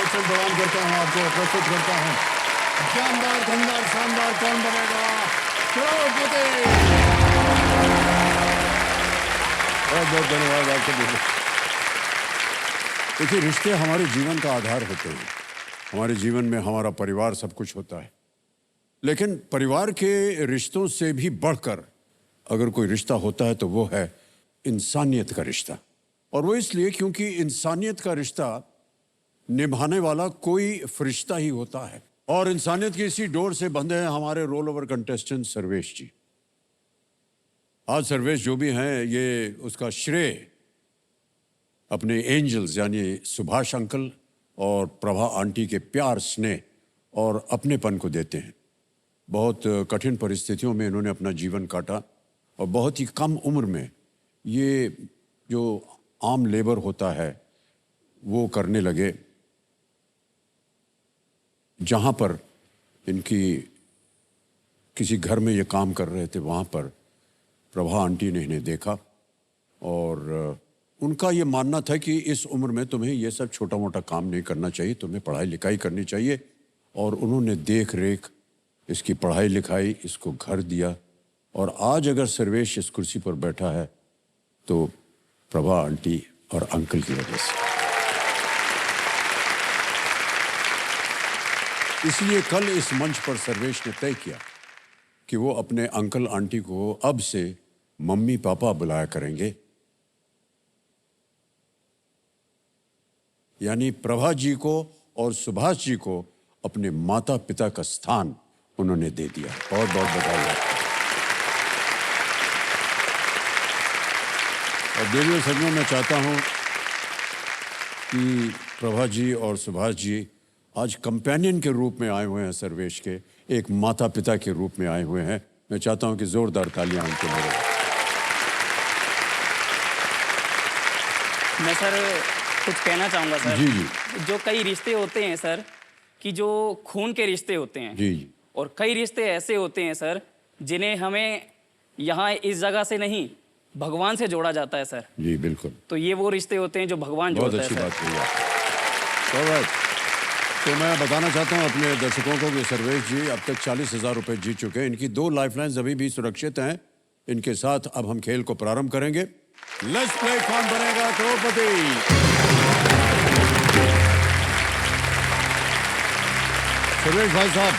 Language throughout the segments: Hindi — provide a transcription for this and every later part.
प्रमोशन प्रदान करता हूँ, आपको प्रस्तुत करता हूँ जानदार धनदार शानदार कौन बनेगा करोड़पति। बहुत बहुत धन्यवाद आपको। देखिए, रिश्ते हमारे जीवन का आधार होते हैं। हमारे जीवन में हमारा परिवार सब कुछ होता है, लेकिन परिवार के रिश्तों से भी बढ़कर अगर कोई रिश्ता होता है तो वो है इंसानियत का रिश्ता। और वो इसलिए क्योंकि इंसानियत का रिश्ता निभाने वाला कोई फरिश्ता ही होता है। और इंसानियत की इसी डोर से बंधे हैं हमारे रोल ओवर कंटेस्टेंट सर्वेश जी। आज सर्वेश जो भी हैं, ये उसका श्रेय अपने एंजल्स यानी सुभाष अंकल और प्रभा आंटी के प्यार, स्नेह और अपनेपन को देते हैं। बहुत कठिन परिस्थितियों में इन्होंने अपना जीवन काटा और बहुत ही कम उम्र में ये जो आम लेबर होता है वो करने लगे। जहाँ पर इनकी किसी घर में ये काम कर रहे थे, वहाँ पर प्रभा आंटी ने इन्हें देखा और उनका ये मानना था कि इस उम्र में तुम्हें ये सब छोटा मोटा काम नहीं करना चाहिए, तुम्हें पढ़ाई लिखाई करनी चाहिए। और उन्होंने देख रेख इसकी पढ़ाई लिखाई, इसको घर दिया। और आज अगर सर्वेश इस कुर्सी पर बैठा है तो प्रभा आंटी और अंकल की वजह से। इसलिए कल इस मंच पर सर्वेश ने तय किया कि वो अपने अंकल आंटी को अब से मम्मी पापा बुलाया करेंगे। यानी प्रभा जी को और सुभाष जी को अपने माता पिता का स्थान उन्होंने दे दिया। बहुत बहुत बधाई आपको। और देवियों सज्जनों, मैं चाहता हूं कि प्रभा जी और सुभाष जी आज कंपेनियन के रूप में आए हुए हैं सर्वेश के, एक माता पिता के रूप में आए हुए हैं। मैं चाहता हूं कि जोरदार तालियां उनके लिए। मैं सर कुछ कहना चाहूँगा सर। जी जी। जो कई रिश्ते होते हैं सर, कि जो खून के रिश्ते होते हैं जी जी। और कई रिश्ते ऐसे होते हैं सर जिन्हें हमें यहाँ इस जगह से नहीं भगवान से जोड़ा जाता है सर। जी बिल्कुल। तो ये वो रिश्ते होते हैं जो भगवान बहुत जोड़ता है अच्छी सर। बात कही आप। तो मैं बताना चाहता हूं अपने दर्शकों को कि सर्वेश जी अब तक 40,000 रुपए जीत चुके हैं। इनकी 2 लाइफलाइंस अभी भी सुरक्षित हैं। इनके साथ अब हम खेल को प्रारंभ करेंगे। लेट्स प्ले कौन बनेगा करोड़पति। सर्वेश भाई साहब,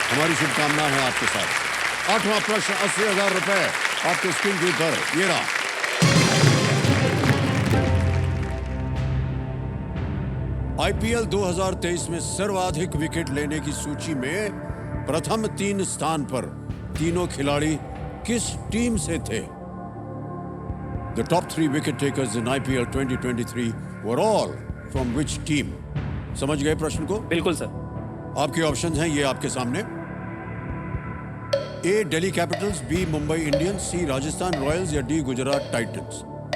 हमारी शुभकामनाएं हैं आपके साथ। 8वां प्रश्न 80,000 रुपए आपके स्क्रीन के ऊपर ये रहा। आईपीएल 2023 में सर्वाधिक विकेट लेने की सूची में प्रथम 3 स्थान पर तीनों खिलाड़ी किस टीम से थे? The top 3 wicket takers in IPL 2023 were all from which team? समझ गए प्रश्न को? बिल्कुल सर। आपके ऑप्शंस हैं ये आपके सामने। A Delhi Capitals, B Mumbai Indians, C Rajasthan Royals या डी गुजरात टाइटंस।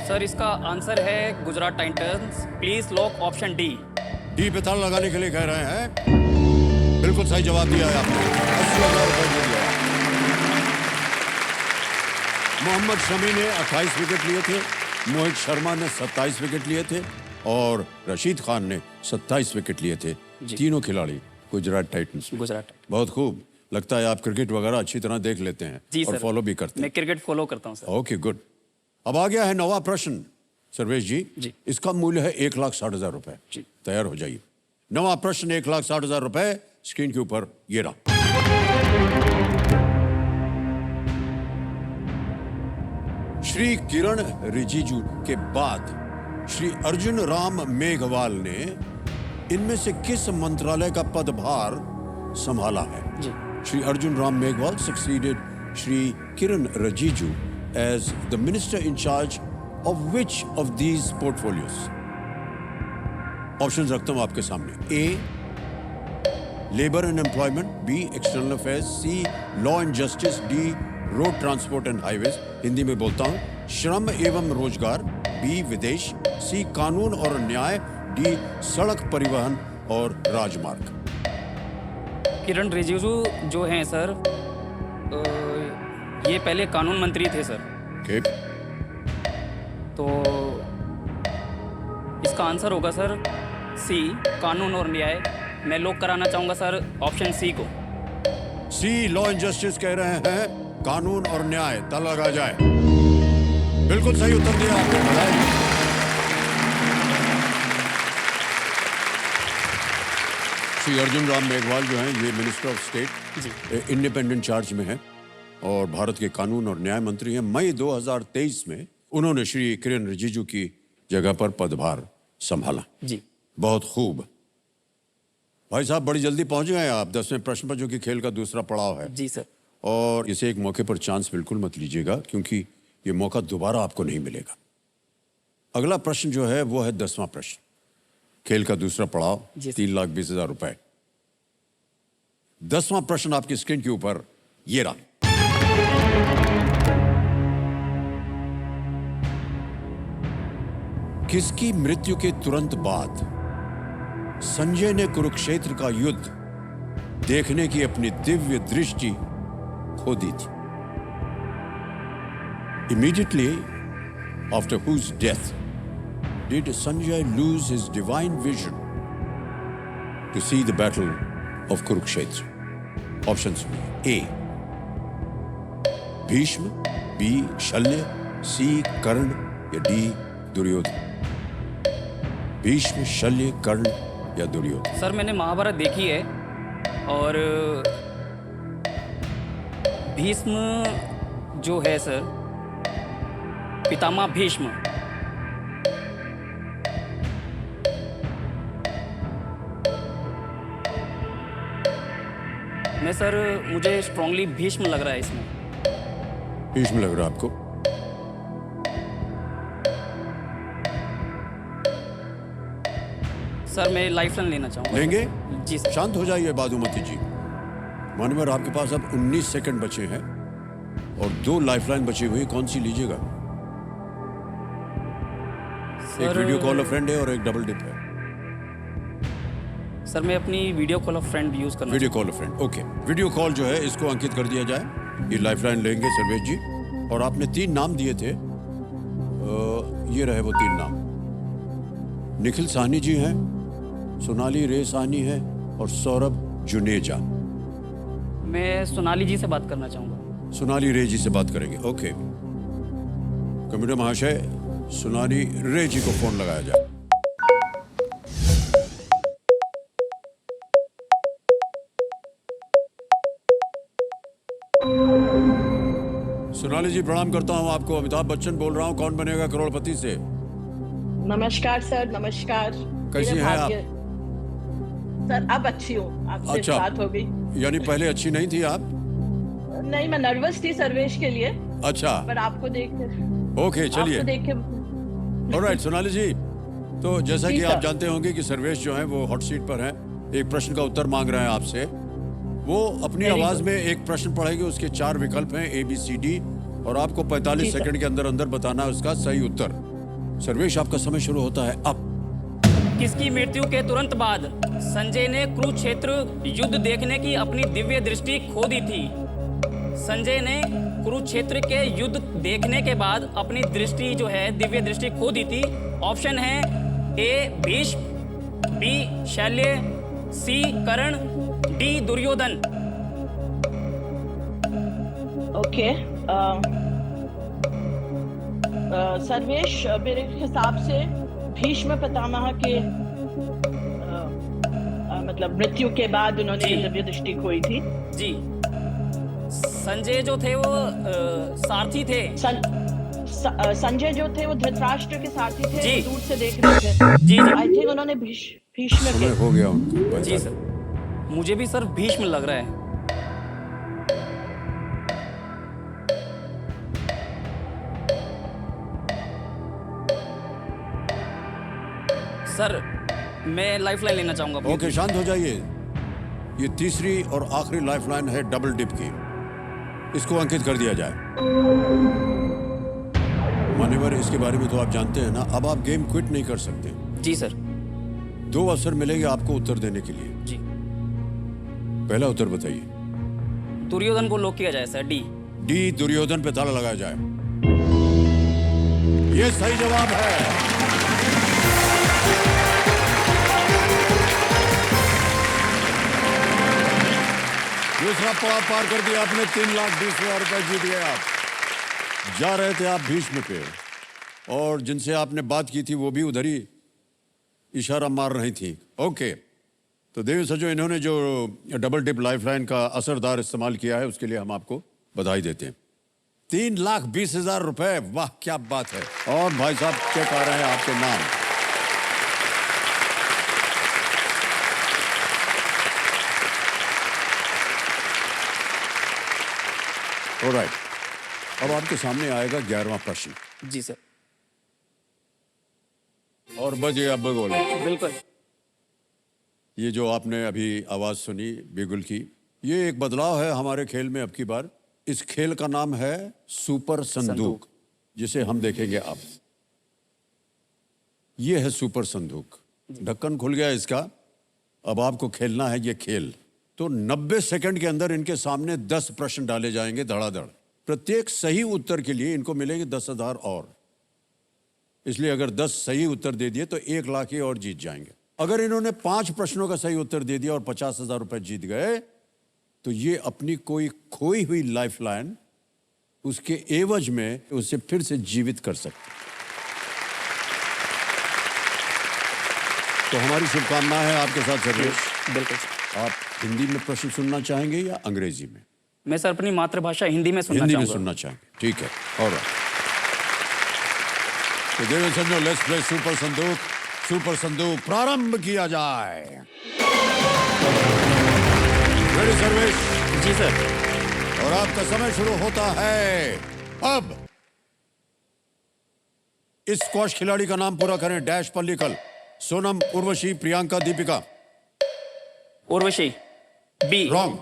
सर इसका आंसर है Gujarat Titans. Please lock option D. D पे ताला लगाने के लिए कह रहे हैं। बिल्कुल सही जवाब दिया है आपने। 80,000 रुपए दे दिया। मोहम्मद शमी ने 28 विकेट लिए थे, मोहित शर्मा ने 27 विकेट लिए थे और रशीद खान ने 27 विकेट लिए थे। तीनों खिलाड़ी गुजरात टाइटंस में। गुजरात। बहुत खूब। लगता है आप क्रिकेट वगैरह अच्छी तरह देख लेते हैं जी और सर, फॉलो भी करते हैं। मैं क्रिकेट फॉलो करता हूँ सर। Okay good. अब आ गया है 9वां प्रश्न सर्वेश जी। जी। इसका मूल्य है 1,60,000 रुपए। जी। तैयार हो जाइए। 9वां प्रश्न 1,60,000 रुपए स्क्रीन के ऊपर ये रहा। श्री किरण रिजिजू के बाद श्री अर्जुन राम मेघवाल ने इनमें से किस मंत्रालय का पदभार संभाला है? जी। Shri Arjun Ram Meghwal succeeded Shri Kiran Rijiju as the minister in charge of which of these portfolios? Options रखता हूं आपके सामने। A labour and employment, B external affairs, C law and justice, D road transport and highways, Hindi में बोलता हूं श्रम एवं रोजगार, बी विदेश, सी कानून और न्याय, डी सड़क परिवहन और राजमार्ग। किरण रिजिजू जो हैं सर, ये पहले कानून मंत्री थे सर। ओके। तो इसका आंसर होगा सर सी कानून और न्याय। मैं लॉक कराना चाहूँगा सर ऑप्शन सी को। सी लॉ एंड जस्टिस कह रहे हैं, कानून और न्याय। ताला लगा जाए। बिल्कुल सही उत्तर दिया आपने, बधाई। श्री अर्जुन राम मेघवाल जो हैं, ये minister of state independent charge में है और भारत के कानून और न्याय मंत्री हैं। मई 2023 में उन्होंने श्री किरेन रिजिजू की जगह पर पदभार संभाला। जी बहुत खूब। भाई साहब बड़ी जल्दी पहुंच गए आप। 10वें प्रश्न पर, जो कि खेल का दूसरा पड़ाव है। जी सर। और इसे एक मौके पर चांस बिल्कुल मत लीजिएगा, क्योंकि ये मौका दोबारा आपको नहीं मिलेगा। अगला प्रश्न जो है वो है 10वां प्रश्न, खेल का दूसरा पड़ाव, जी सर। 3,20,000 रुपए। 10वां प्रश्न आपकी स्क्रीन के ऊपर ये रहा। किसकी मृत्यु के तुरंत बाद संजय ने कुरुक्षेत्र का युद्ध देखने की अपनी दिव्य दृष्टि खो दी थी? Immediately after whose death did Sanjay lose his divine vision to see the battle of Kurukshetra? Options A. Bhishma, B. शल्य, C. कर्ण या D. दुर्योधन? भीष्म, शल्य, कर्ण या दुर्योधन? सर मैंने महाभारत देखी है और भीष्म जो है सर, पितामह भीष्म। मैं सर, मुझे स्ट्रांगली भीष्म लग रहा है इसमें। भीष्म लग रहा है आपको? सर मैं लाइफलाइन लेना चाहूँगा। लेंगे? जी सर। शांत हो जाइए बादुमती जी। मानवर, आपके पास अब 19 सेकंड बचे हैं और 2 लाइफलाइन बची हुई। कौन सी लीजिएगा? एक वीडियो कॉल अ फ्रेंड है और एक डबल डिप है। सर मैं अपनी video call of friend use करना। Video call a friend, okay. Video call जो है इसको अंकित कर दिया जाए। ये लाइफलाइन लेंगे सर्वेश जी। और आपने 3 नाम दिए थे, ये रहे वो 3 नाम। निखिल साहनी जी हैं, सोनाली रे साहनी है और सौरभ जुनेजा। मैं सोनाली जी से बात करना चाहूँगा। सोनाली रे जी से बात करेंगे, ओके। कंप्यूटर महाशय, सोनाली रे जी को फोन लगाया जाए। सोनाली जी प्रणाम करता हूं आपको। अमिताभ बच्चन बोल रहा हूं, कौन बनेगा करोड़पति से। नमस्कार सर, नमस्कार। कैसी मेरे हैं आप? भाग्य- सर अब अच्छी हूँ, आपसे अच्छा। बात हो गई। यानी पहले अच्छी नहीं थी आप? नहीं, मैं नर्वस थी सर्वेश के लिए, अच्छा, पर आपको देख के ओके, चलिए। आपको देख के ऑलराइट सोनाली जी, तो जैसा जी कि आप सर। जानते होंगे कि सर्वेश जो हैं वो हॉट सीट पर हैं। एक प्रश्न का उत्तर मांग रहे हैं आपसे। वो अपनी Very आवाज good. में एक प्रश्न पढ़ेंगे, उसके 4 विकल्प हैं ABCD, और आपको 45 जी सर। सेकंड के अंदर अंदर बताना है उसका सही उत्तर। सर्वेश, आपका समय शुरू होता है अब। किसकी मृत्यु के तुरंत बाद संजय ने कुरुक्षेत्र युद्ध देखने की अपनी दिव्य दृष्टि खो दी थी? संजय ने कुरुक्षेत्र के युद्ध देखने के बाद अपनी दृष्टि जो है, दिव्य दृष्टि खो दी थी। ऑप्शन है A भीष्म, B शल्य, C कर्ण, D दुर्योधन। ओके। सर्वेश, मेरे हिसाब से भीष्म पितामह के मतलब मृत्यु के बाद उन्होंने जी। दिव्य दृष्टि खोई थी। जी, संजय जो थे वो सारथी थे। संजय जो थे वो धृतराष्ट्र के सारथी थे, जी। वो दूर से देख रहे थे। जी जी आई थिंक उन्होंने भीष्म समय के हो गया उनका। जी सर, मुझे भी सर भीष्म लग रहा है। सर मैं लाइफलाइन लेना चाहूंगा। ओके, शांत हो जाइए। ये तीसरी और आखिरी लाइफलाइन है डबल डिप की, इसको अंकित कर दिया जाए। मान्यवर, इसके बारे में तो आप जानते हैं ना। अब आप गेम क्विट नहीं कर सकते। जी सर। 2 अवसर मिलेंगे आपको उत्तर देने के लिए। जी, पहला उत्तर बताइए। दुर्योधन को लॉक किया जाए सर, डी। दुर्योधन पे ताला लगाया जाए। ये सही जवाब है। दूसरा पड़ाव पार कर दिया आपने, 3,20,000 रुपए जीत गए आप। जा रहे थे आप भीष्म पे, और जिनसे आपने बात की थी वो भी उधर ही इशारा मार रही थी। ओके, तो देवी सजो, इन्होंने जो डबल डिप लाइफलाइन का असरदार इस्तेमाल किया है उसके लिए हम आपको बधाई देते हैं। 3,20,000 रुपए, वाह क्या बात है। और भाई साहब चेक आ रहे हैं आपके नाम। ऑलराइट, अब आपके सामने आएगा 11वां प्रश्न। जी सर। और बजे अब बोले। बिल्कुल। ये जो आपने अभी आवाज सुनी बिगुल की, ये एक बदलाव है हमारे खेल में अब की बार। इस खेल का नाम है सुपर संदूक, जिसे हम देखेंगे अब। ये है सुपर संदूक, ढक्कन खुल गया इसका। अब आपको खेलना है ये खेल। तो 90 सेकंड के अंदर इनके सामने 10 प्रश्न डाले जाएंगे धड़ाधड़। प्रत्येक सही उत्तर के लिए इनको मिलेंगे 10,000 और। इसलिए अगर 10 सही उत्तर दे दिए तो 1 लाख ही और जीत जाएंगे। अगर इन्होंने 5 प्रश्नों का सही उत्तर दे दिया और 50,000 रुपए जीत गए तो ये अपनी कोई खोई हुई लाइफलाइन उसके एवज में उसे फिर से जीवित कर सकते। तो हमारी शुभकामनाएं हैं आपके साथ सर्वेश। बिल्कुल। आप हिंदी में प्रश्न सुनना चाहेंगे या अंग्रेजी में? मैं सर अपनी मातृभाषा हिंदी में सुनना हिंदी में चाहूंगा। सुनना चाहेंगे, ठीक है। और तो देवी सज्जनों, लेट्स प्ले सुपर संदूक। सुपर संदूक प्रारंभ किया जाए। रेडी सर्वेश? जी सर। और आपका समय शुरू होता है अब। इस स्क्वॉश खिलाड़ी का नाम पूरा करें। डैश पर लिखल। Sonam, Urvashi, Priyanka, Deepika. Urvashi. B. Wrong.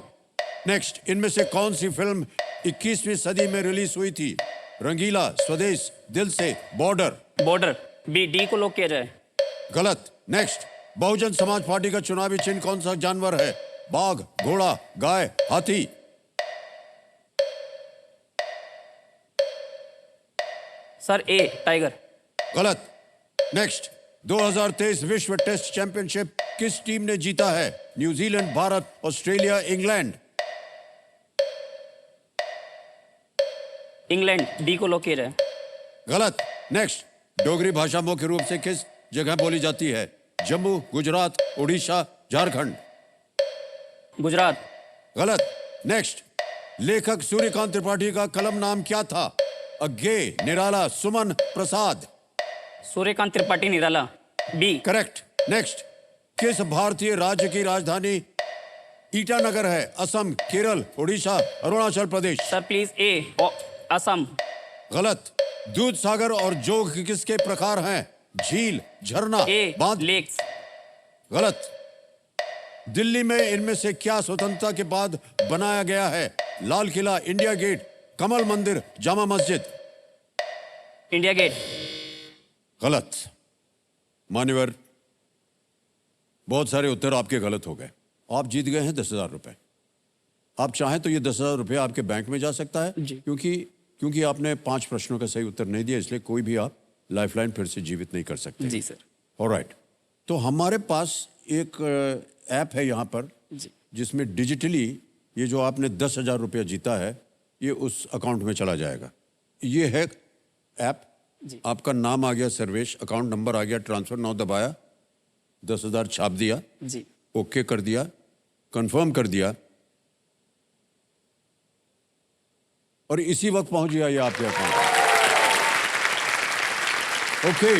Next, इनमें से कौन सी फिल्म 21वीं सदी में रिलीज हुई थी? रंगीला, स्वदेश, दिल से, बॉर्डर। बॉर्डर। बी। डी को लॉक किया जाए। गलत। नेक्स्ट, बहुजन समाज पार्टी का चुनावी चिन्ह कौन सा जानवर है? बाघ, घोड़ा, गाय, हाथी। सर ए, टाइगर। गलत। नेक्स्ट, 2023 विश्व टेस्ट चैंपियनशिप किस टीम ने जीता है? New Zealand, Bharat, Australia, England. England. D को लॉक किया जाए। गलत। नेक्स्ट, डोगरी भाषा मुख्य रूप से किस जगह बोली जाती है? जम्मू, गुजरात, उड़ीसा, झारखंड। गुजरात। गलत। नेक्स्ट, लेखक सूर्यकांत त्रिपाठी का कलम नाम क्या था? अज्ञे, निराला, सुमन, प्रसाद। सूर्यकांत त्रिपाठी, निराला। बी। करेक्ट। नेक्स्ट, किस भारतीय राज्य की राजधानी ईटानगर है? असम, केरल, उड़ीसा, अरुणाचल प्रदेश। सर प्लीज ए, असम। गलत। दूध सागर और जोग किसके प्रकार हैं? झील, झरना, ए, बांध। लेक्स। गलत। दिल्ली में इनमें से क्या स्वतंत्रता के बाद बनाया गया है? लाल किला, इंडिया गेट, कमल मंदिर, जामा मस्जिद। India Gate. गलत। मान्यवर, बहुत सारे उत्तर आपके गलत हो गए। आप जीत गए हैं 10,000 रुपए। आप चाहें तो ये 10,000 रुपए आपके बैंक में जा सकता है, जी। क्योंकि आपने 5 प्रश्नों का सही उत्तर नहीं दिया, इसलिए कोई भी आप लाइफलाइन फिर से जीवित नहीं कर सकते। जी सर। ऑलराइट, तो हमारे पास एक ऐप है यहाँ पर जी। जिसमें डिजिटली ये जो आपने 10,000 रुपया जीता है ये उस अकाउंट में चला जाएगा। ये है ऐप। जी। आपका नाम आ गया सर्वेश, अकाउंट नंबर आ गया, ट्रांसफर नाउ दबाया, 10,000 छाप दिया, जी। ओके कर दिया, कंफर्म कर दिया, और इसी वक्त पहुंच गया ये आपके अकाउंट। ओके,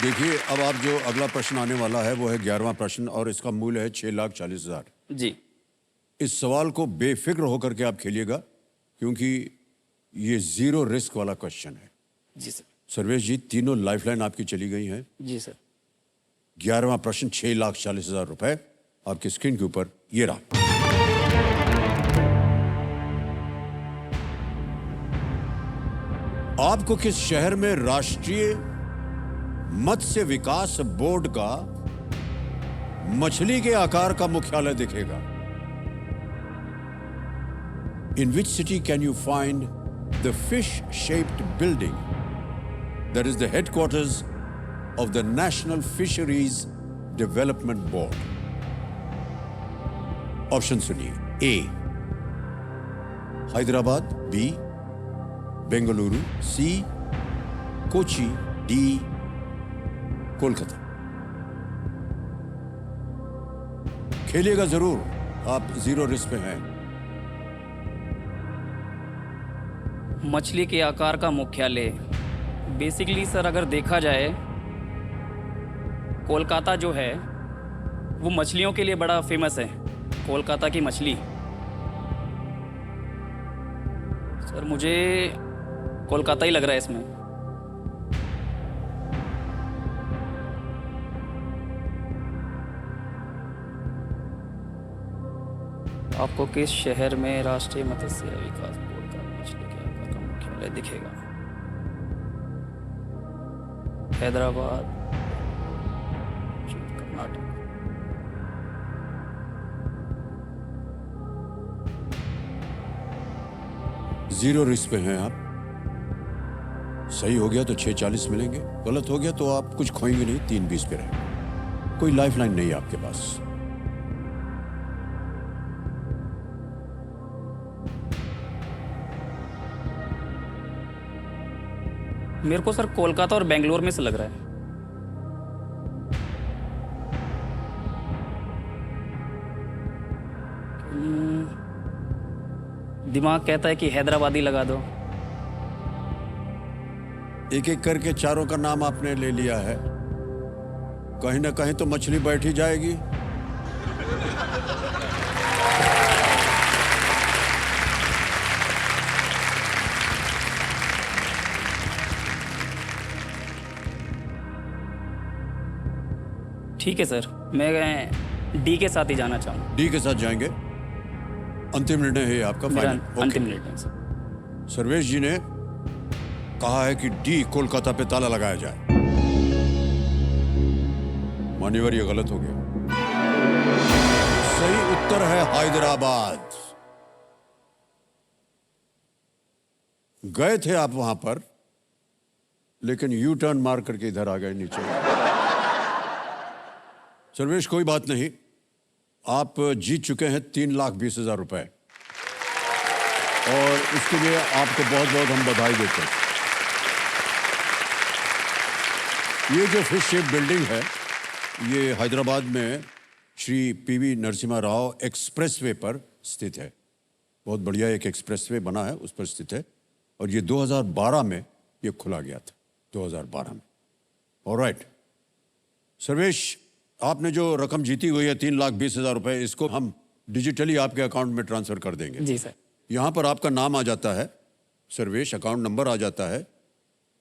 देखिए अब आप जो अगला प्रश्न आने वाला है वो है 11वां प्रश्न और इसका मूल्य है 6,40,000। जी। इस सवाल को बेफिक्र होकर के आप खेलिएगा क्योंकि ये 0 रिस्क वाला क्वेश्चन है। जी सर। सर्वेश जी, तीनों लाइफलाइन आपकी चली गई हैं। जी सर। 11वां प्रश्न 6,40,000 रुपए आपकी स्क्रीन के ऊपर ये रहा। आपको किस शहर में राष्ट्रीय मत्स्य विकास बोर्ड का मछली के आकार का मुख्यालय दिखेगा? In which city can you find the fish-shaped building that is the headquarters of the National Fisheries Development Board? Option सुनिए। A. Hyderabad, B Bengaluru, C Kochi, D Kolkata. खेलिएगा जरूर, आप जीरो रिस्क पे हैं। मछली के आकार का मुख्यालय बेसिकली सर अगर देखा जाए कोलकाता जो है वो मछलियों के लिए बड़ा फेमस है। कोलकाता की मछली सर मुझे कोलकाता ही लग रहा है इसमें। आपको किस शहर में राष्ट्रीय मत्स्य विकास बोर्ड का मछली के आकार का मुख्यालय दिखेगा? हैदराबाद, कर्नाटक। जीरो रिस्क पे हैं आप। सही हो गया तो 640 मिलेंगे, गलत हो गया तो आप कुछ खोएंगे नहीं, 320 पे रहेंगे। कोई लाइफलाइन नहीं है आपके पास। मेरे को सर कोलकाता और बेंगलोर में से लग रहा है। दिमाग कहता है कि हैदराबादी लगा दो। एक एक करके चारों का नाम आपने ले लिया है, कहीं ना कहीं तो मछली बैठ ही जाएगी। ठीक है सर, मैं डी के साथ ही जाना चाहूँगा। डी के साथ जाएंगे। अंतिम निर्णय है आपका मेरा फाइनल? अंतिम निर्णय सर। सर्वेश जी ने कहा है कि डी कोलकाता पे ताला लगाया जाए। मान्यवर ये गलत हो गया। सही उत्तर है हैदराबाद। गए थे आप वहां पर, लेकिन यू टर्न मार करके इधर आ गए नीचे। सर्वेश कोई बात नहीं, आप जीत चुके हैं 3,20,000 रुपए और इसके लिए आपको बहुत बहुत हम बधाई देते हैं। ये जो फिश शेप बिल्डिंग है ये हैदराबाद में श्री पीवी नरसिम्हा राव एक्सप्रेसवे पर स्थित है। बहुत बढ़िया एक एक्सप्रेसवे बना है, उस पर स्थित है और ये 2012 में ये खुला गया था, 2012 में। ऑलराइट सर्वेश, आपने जो रकम जीती हुई है 3,20,000 रुपए, इसको हम डिजिटली आपके अकाउंट में ट्रांसफर कर देंगे। जी सर। यहां पर आपका नाम आ जाता है सर्वेश, अकाउंट नंबर आ जाता है,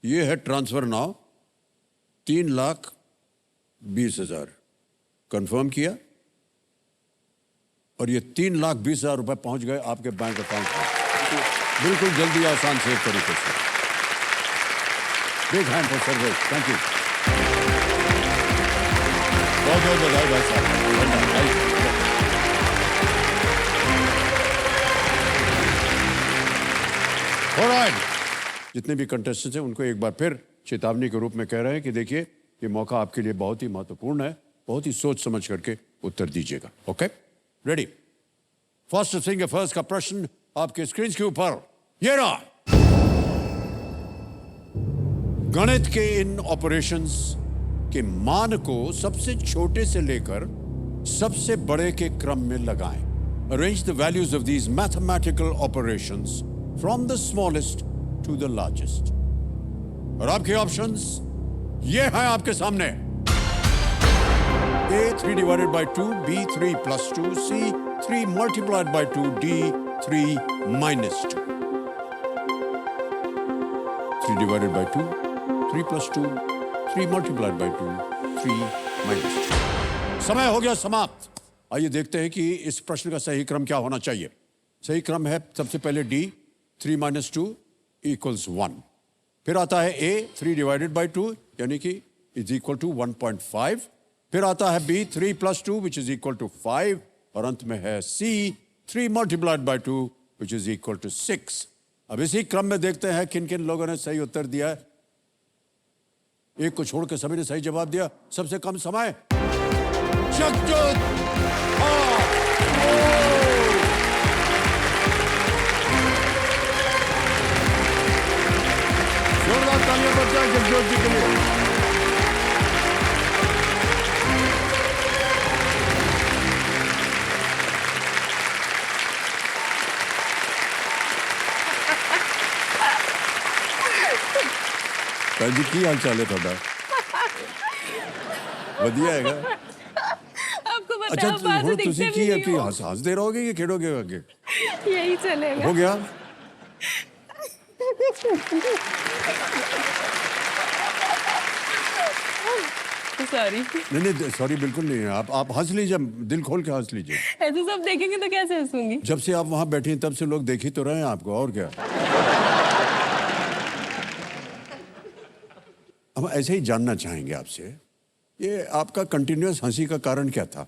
ये है ट्रांसफर नाउ 3,20,000 कंफर्म किया और ये 3,20,000 रुपए पहुंच गए आपके बैंक अकाउंट में। बिल्कुल जल्दी, आसान से तरीके से। Big hand for Sarvesh, thank you. बहुत बहुत बधाई भाई साहब। ऑलराइट, जितने भी कंटेस्टेंट्स हैं उनको एक बार फिर चेतावनी के रूप में कह रहे हैं कि देखिए ये मौका आपके लिए बहुत ही महत्वपूर्ण है, बहुत ही सोच समझ करके उत्तर दीजिएगा। Okay, ready? First Singh first का प्रश्न आपके स्क्रीन के ऊपर ये रहा। गणित के इन ऑपरेशंस के मान को सबसे छोटे से लेकर सबसे बड़े के क्रम में लगाएं। Arrange the values of these mathematical operations from the smallest to the largest. और आपके ऑप्शंस ये हैं आपके सामने। A 3 divided by 2, B 3 plus 2, C 3 multiplied by 2, D 3 minus 2. 3 divided by 2, 3 plus 2, 3 multiplied by 2, 3 minus 2. समय हो गया समाप्त। आइए देखते हैं कि इस प्रश्न का सही क्रम क्या होना चाहिए। सही क्रम है सबसे पहले D 3 minus 2 equals 1, फिर आता है A 3 divided by 2 यानी कि is equal to 1.5, फिर आता है B 3 plus 2 which is equal to 5 और अंत में है C 3 multiplied by 2 which is equal to 6। अब इसी क्रम में देखते हैं किन किन लोगों ने सही उत्तर दिया है। एक को छोड़कर सभी ने सही जवाब दिया। सबसे कम समय जगजोत। तालियां बजाएं जगजोत जी के लिए। जी की हाल चाल है थोड़ा? ਵਧੀਆ ਹੈਗਾ। आपको पता अच्छा है आप बाहर से ਹੁਣ दिखते ਤੁਸੀਂ भी ਕੀ नहीं ਕੀ हो। ਹੱਸਦੇ ਰਹੋਗੇ ਕਿ ਖੇਡੋਗੇ ਅੱਗੇ? यही चलेगा। हो गया? सॉरी। नहीं नहीं सॉरी बिल्कुल नहीं है। आप हंस लीजिए, दिल खोल के हंस लीजिए। ऐसे सब देखेंगे तो कैसे हंसूंगी? जब से आप वहां बैठी हैं तब से लोग देख ही तो रहे हैं आपको, और क्या। हम ऐसे ही जानना चाहेंगे आपसे, ये आपका कंटिन्यूअस हंसी का कारण क्या था?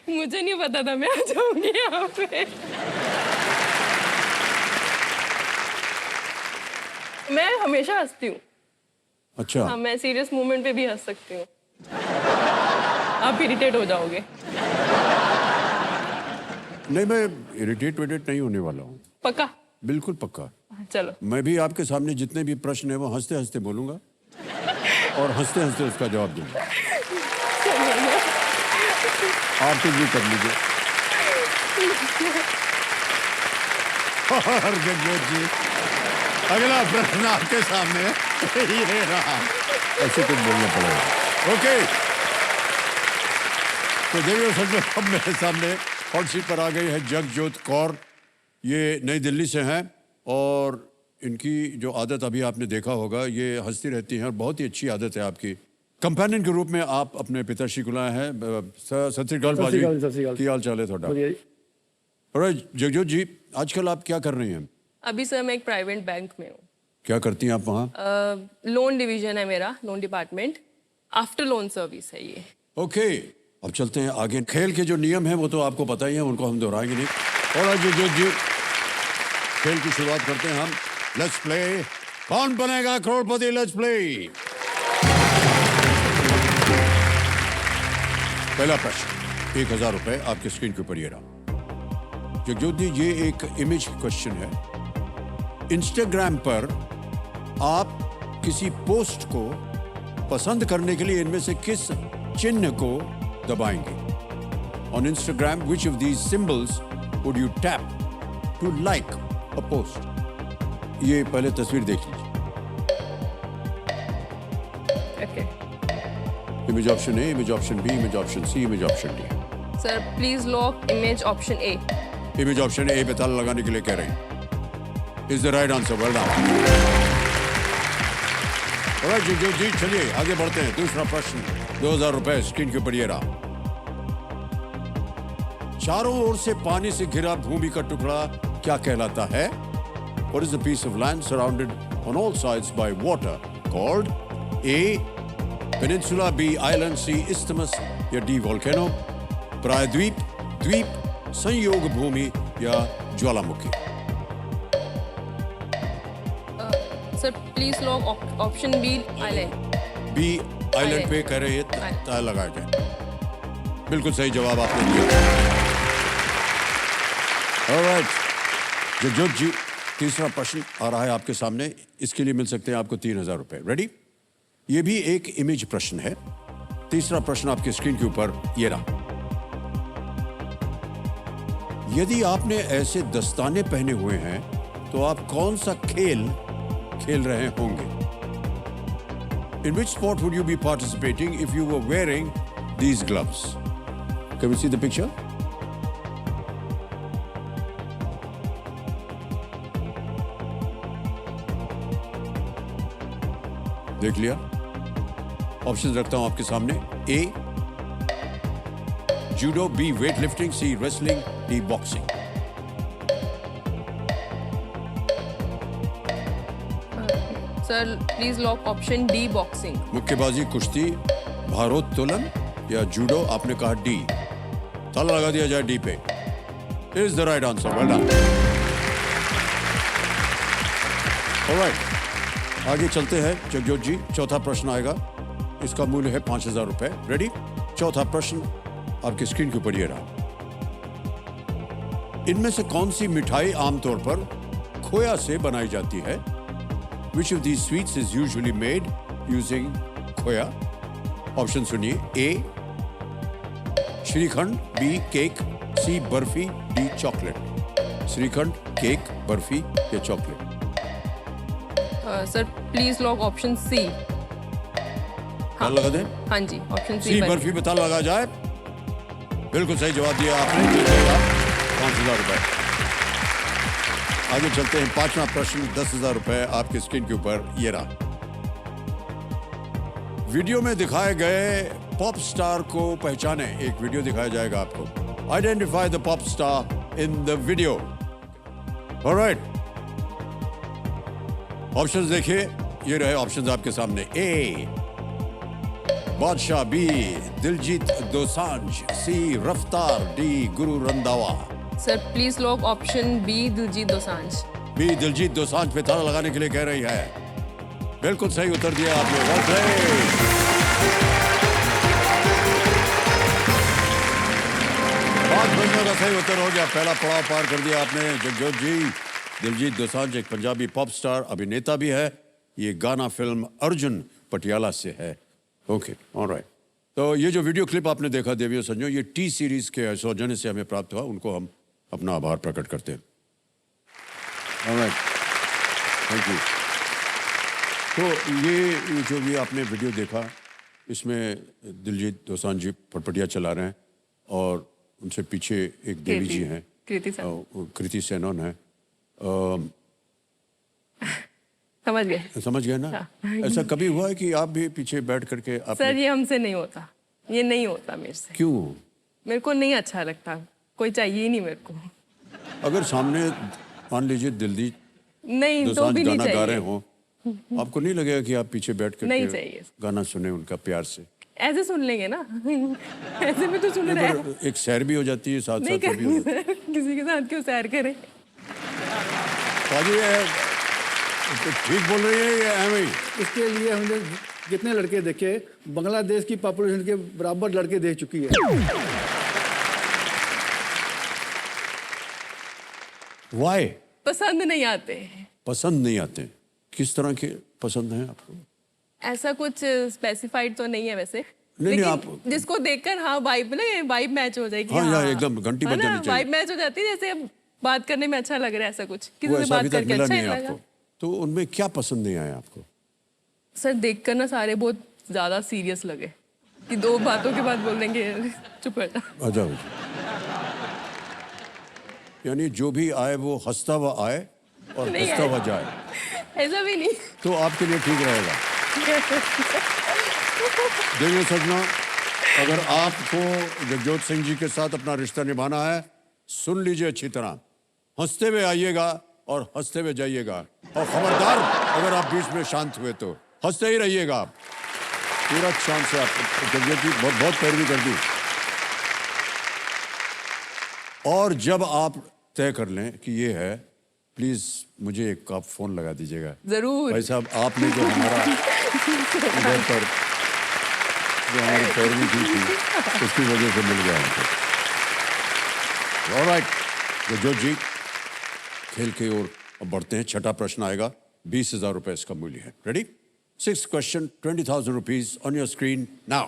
मुझे नहीं पता था मैं आ जाऊंगी यहाँ पे। मैं हमेशा हंसती हूँ। अच्छा। हाँ, मैं सीरियस मोमेंट पे भी हंस सकती हूँ। आप इरिटेट हो जाओगे। नहीं मैं इरिटेट विटेट नहीं होने वाला हूँ। पक्का? बिल्कुल पक्का। चलो। मैं भी आपके सामने जितने भी प्रश्न है वो हंसते हंसते बोलूंगा और हंसते हंसते उसका जवाब दूंगा। आप कुछ भी कर लीजिए। और जगजोत जी, अगला प्रश्न आपके सामने ये रहा। ऐसे कुछ बोलना पड़ेगा। ओके, तो देखिए सबसे अब मेरे सामने हॉट सीट पर आ गई है जगजोत कौर। ये नई दिल्ली से हैं और इनकी जो आदत अभी आपने देखा होगा, ये हंसती रहती हैं और बहुत ही अच्छी आदत है आपकी। कंपेनियन के रूप में आप अपने पिताश्री को लाए हैं। सत श्री अकाल बाजी, की हाल चाल है थोड़ा? और जगजोत जी, आजकल आप क्या कर रही हैं? अभी सर मैं एक प्राइवेट बैंक में हूँ। क्या करती हैं आप वहाँ? लोन डिवीजन है मेरा, loan department. After loan service है ये। ओके, अब चलते हैं आगे। खेल के जो नियम हैं वो तो आपको पता ही है, उनको हम दोहराएंगे नहीं। और जगजोत जी, खेल की शुरुआत करते हैं हम। Let's play. Kaun Banega Crorepati? Let's play. पहला प्रश्न, 1000 रुपए आपके स्क्रीन के ऊपर ये रहा। जगजोत जी, ये एक इमेज क्वेश्चन है। इंस्टाग्राम पर आप किसी पोस्ट को पसंद करने के लिए इनमें से किस चिन्ह को दबाएंगे? On Instagram which of these symbols would you tap to like a post? ये पहले तस्वीर देख लीजिए। Okay image option A, image option B, image option C, image option D. Sir, please lock image option A. Image option A पे ताला लगाने के लिए कह रहे हैं। Is the right answer. Well done. Alright Jagjot ji, चलिए आगे बढ़ते हैं। दूसरा प्रश्न, 2000 रुपए स्क्रीन के ऊपर ये रहा। चारों ओर से पानी से घिरा भूमि का टुकड़ा क्या कहलाता है? What is the piece of land surrounded on all sides by water called? A. Peninsula, B. Island, C. Isthmus या D. Volcano? प्रायद्वीप, द्वीप, संयोग भूमि या ज्वालामुखी? Sir, please lock option B, island. B island पे कह रहे हैं ताला लगाया जाए। बिल्कुल सही जवाब आपने दिया। ऑलराइट जगजोत जी, तीसरा प्रश्न आ रहा है आपके सामने। इसके लिए मिल सकते हैं आपको 3000 रुपए। रेडी? ये भी एक इमेज प्रश्न है। तीसरा प्रश्न आपके स्क्रीन के ऊपर ये रहा। यदि आपने ऐसे दस्ताने पहने हुए हैं तो आप कौन सा खेल खेल रहे होंगे? In which sport would you be participating if you were wearing these gloves? Can we see the picture? देख लिया? ऑप्शंस रखता हूं आपके सामने। A judo, B weight lifting, C wrestling, D boxing. Sir, please lock option D, boxing. मुक्केबाजी, कुश्ती, भारोत्तोलन या जूडो? आपने कहा डी। ताला लगा दिया जाए डी पे। Is the right answer. Well done. Alright, आगे चलते हैं जगजोत जी। चौथा प्रश्न आएगा, इसका मूल्य है 5000 रुपए। रेडी? चौथा प्रश्न आपकी स्क्रीन के ऊपर ये रहा। इनमें से कौन सी मिठाई आमतौर पर खोया से बनाई जाती है? Which of these sweets is usually made using khoya? Option सुनिए. A shrikhand, B cake, C barfi, D chocolate. Shrikhand, cake, barfi या chocolate? Sir please lock option C. हाँ लगा दें. हाँ जी, ऑप्शन सी सी. बर्फी पता लगा जाए. बिल्कुल सही जवाब दिया आपने. जीतेगा 5,000 रुपए. आगे चलते हैं. पांचवा प्रश्न, 10,000 रुपए आपके स्क्रीन के ऊपर. ये रहा. वीडियो में दिखाए गए पॉप स्टार को पहचाने. एक वीडियो दिखाया जाएगा आपको. Identify the pop star in the video. Alright, options देखिए. ये रहे ऑप्शंस आपके सामने. ए बादशाह, B Diljit Dosanjh, C Raftaar, D Guru Randhawa. Sir please lock option B Diljit Dosanjh. B Diljit Dosanjh पे ताला लगाने के लिए कह रही है. बिल्कुल सही उत्तर दिया आपने. Well played. पांच प्रश्नों का सही उत्तर हो गया. पहला पड़ाव पार कर दिया आपने. जगजोत जी, दिलजीत दोसांझ एक पंजाबी पॉप स्टार अभिनेता भी है. ये गाना फिल्म अर्जुन पटियाला से है. Okay, alright. तो ये जो वीडियो क्लिप आपने देखा देवियों सज्जनों, ये टी सीरीज के सौजन्य से हमें प्राप्त हुआ. उनको हम अपना आभार प्रकट करते हैं. Alright, thank you. तो ये जो भी आपने वीडियो देखा, इसमें दिलजीत दोसांझ जी पटपटिया चला रहे हैं और उनसे पीछे एक देवी जी हैं, कृति सेनन है. समझ गए ना? हाँ. ऐसा कभी हुआ है कि आप भी पीछे बैठ करके सर ये हमसे नहीं होता. ये नहीं होता मेरे से. क्यों? मेरे को नहीं अच्छा लगता. कोई चाहिए ही नहीं मेरे को. अगर सामने मान लीजिए दिलजीत नहीं तो दोसांझ भी नहीं गाना गा रहे चाहिए. हो, आपको नहीं लगेगा कि आप पीछे बैठ नहीं करके चाहिए. गाना सुने उनका प्यार से? ऐसे सुन लेंगे ना. ऐसे भी तो सुन रहे हैं. पर एक सैर भी हो जाती है साथ नहीं साथ. भी हो जाती करेंगे. किसी के साथ क्यों सैर करें. है. तो ठीक बोल रही है या एवं ही? इसके लिए हमने जितने लड़के देखे, बांग्लादेश की पॉपुलेशन के बराबर लड़के देख चुकी है. वाई? पसंद नहीं आते. पसंद नहीं आते. किस तरह के पसंद हैं आपको? ऐसा कुछ स्पेसिफाइड तो नहीं है वैसे. नहीं, लेकिन आप जिसको देखकर हाँ वाइब मैच हो जाएगी. हाँ, यार एकदम घंटी बज जानी चाहिए. वाइब मैच हो जाती है. जैसे अब बात करने में अच्छा लग रहा है. ऐसा कुछ किसी वो से ऐसा अभी बात तक करके मिला अच्छा नहीं ही है लगा. आपको. तो उनमें क्या पसंद नहीं आया आपको? सर देखकर ना सारे बहुत ज्यादा सीरियस लगे कि दो बातों के बाद बोल देंगे चुप कर जा. अच्छा, यानी जो भी आए वो हंसता हुआ आए और नहीं हंसता आए. हुआ जाए. ऐसा भी नहीं. तो आपके लिए ठीक रहेगा. देखिए सजना, अगर आपको जगजोत सिंह जी के साथ अपना रिश्ता निभाना है, सुन लीजिए अच्छी तरह. हंसते हुए आइएगा और हंसते हुए जाइएगा. और खबरदार अगर आप बीच में शांत हुए तो हंसते ही रहिएगा आप. पूरा चांस है आपको. जगजोत जी बहुत बहुत पैरवी कर दी. और जब आप तय कर लें कि ये है, प्लीज मुझे एक आप फोन लगा दीजिएगा. जरूर. भाई साहब, आपने जो हमारा इधर पर जो हमारी पैरवी की थी उसकी वजह से मिल गया हमको. ऑलराइट, जगजोत जी खेल की ओर अब बढ़ते हैं. छठा प्रश्न आएगा. 20,000 रुपए इसका मूल्य है. Ready? 6th question, 20,000 rupees on your screen now.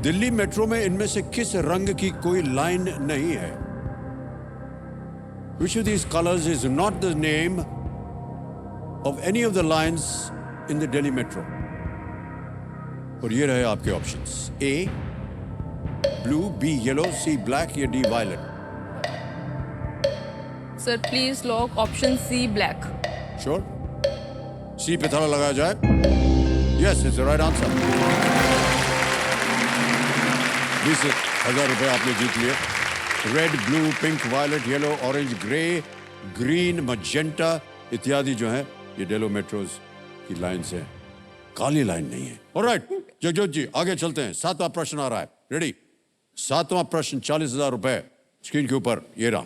Delhi metro में इनमें से किस रंग की कोई लाइन नहीं है? Which of these colors is not the name of any of the lines in the Delhi metro? और ये रहे आपके options. A blue, B yellow, C black या D violet. Sir please lock option C black. Sure? C पे ताला लगाया जाए. Yes, it's the right answer. 20,000 रुपए आपने जीत लिए. Red, blue, pink, violet, yellow, orange, grey, green, magenta इत्यादि जो है ये डेलो मेट्रोज की लाइन्स हैं. काली लाइन नहीं है. ऑलराइट, जगजोत जी आगे चलते हैं. 7वां प्रश्न आ रहा है. रेडी? 7वां प्रश्न, 40,000 रुपए स्क्रीन के ऊपर. ये रहा.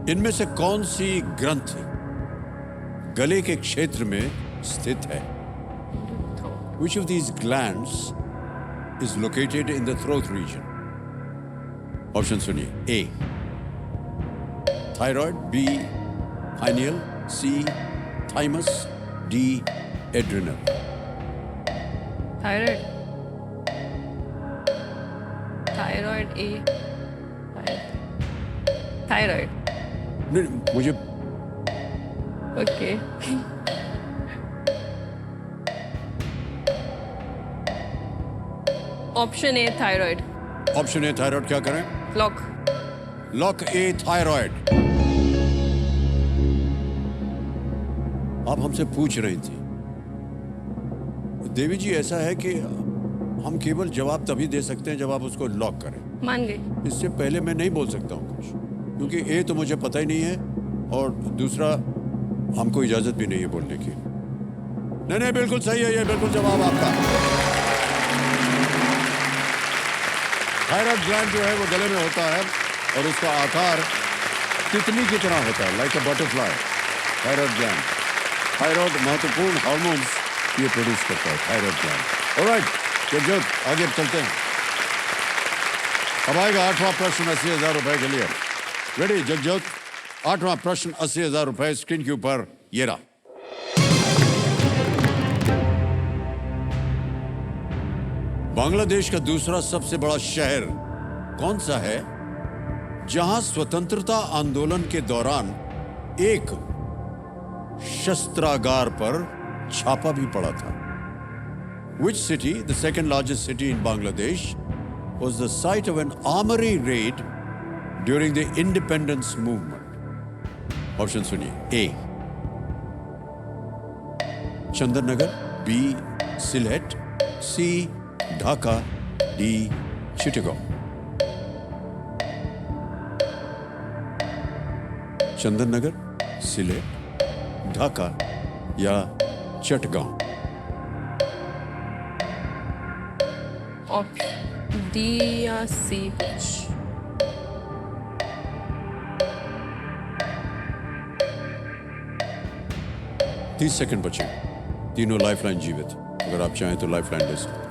इनमें से कौन सी ग्रंथि गले के क्षेत्र में स्थित है? Which of these glands is located in the throat region? Option सुनिए। A thyroid, B pineal, C thymus, D adrenal। Thyroid, thyroid A, thyroid. नहीं, मुझे okay. Option A thyroid. Option A thyroid क्या करें? लॉक। Lock A thyroid. आप हमसे पूछ रही थी देवी जी, ऐसा है कि हम केवल जवाब तभी दे सकते हैं जब आप उसको लॉक करें। मान गई। इससे पहले मैं नहीं बोल सकता हूँ कुछ, क्योंकि ए तो मुझे पता ही नहीं है और दूसरा हमको इजाजत भी नहीं है बोलने की। नहीं, बिल्कुल सही है, ये बिल्कुल जवाब आपका। थायराइड ग्लैंड जो है वो गले में होता है और उसका आकार तितली की तरह होता है, like a butterfly. Thyroid gland, thyroid महत्वपूर्ण हार्मोन्स ये प्रोड्यूस करता है, थायराइड ग्लैंड। ऑलराइट, जगजोत आगे चलते हैं। अब आएगा 8वां प्रश्न 80,000 रुपए के लिए। रेडी जगजोत? 8वां प्रश्न 80,000 रुपए स्क्रीन के ऊपर ये रहा। बांग्लादेश का दूसरा सबसे बड़ा शहर कौन सा है जहां स्वतंत्रता आंदोलन के दौरान एक शस्त्रागार पर छापा भी पड़ा था? Which city, the second largest city in Bangladesh, was the site of an armory raid during the independence movement? Option सुनिए। ए चंदन नगर, बी सिलहेट, सी ढाका, डी चिटगांव। चंदन नगर, सिलेट, ढाका या चटगांव? ऑप्शन डी या सी कुछ। 30 सेकंड बचे, तीनों लाइफलाइन जीवित। अगर आप चाहें तो लाइफलाइन ले सकते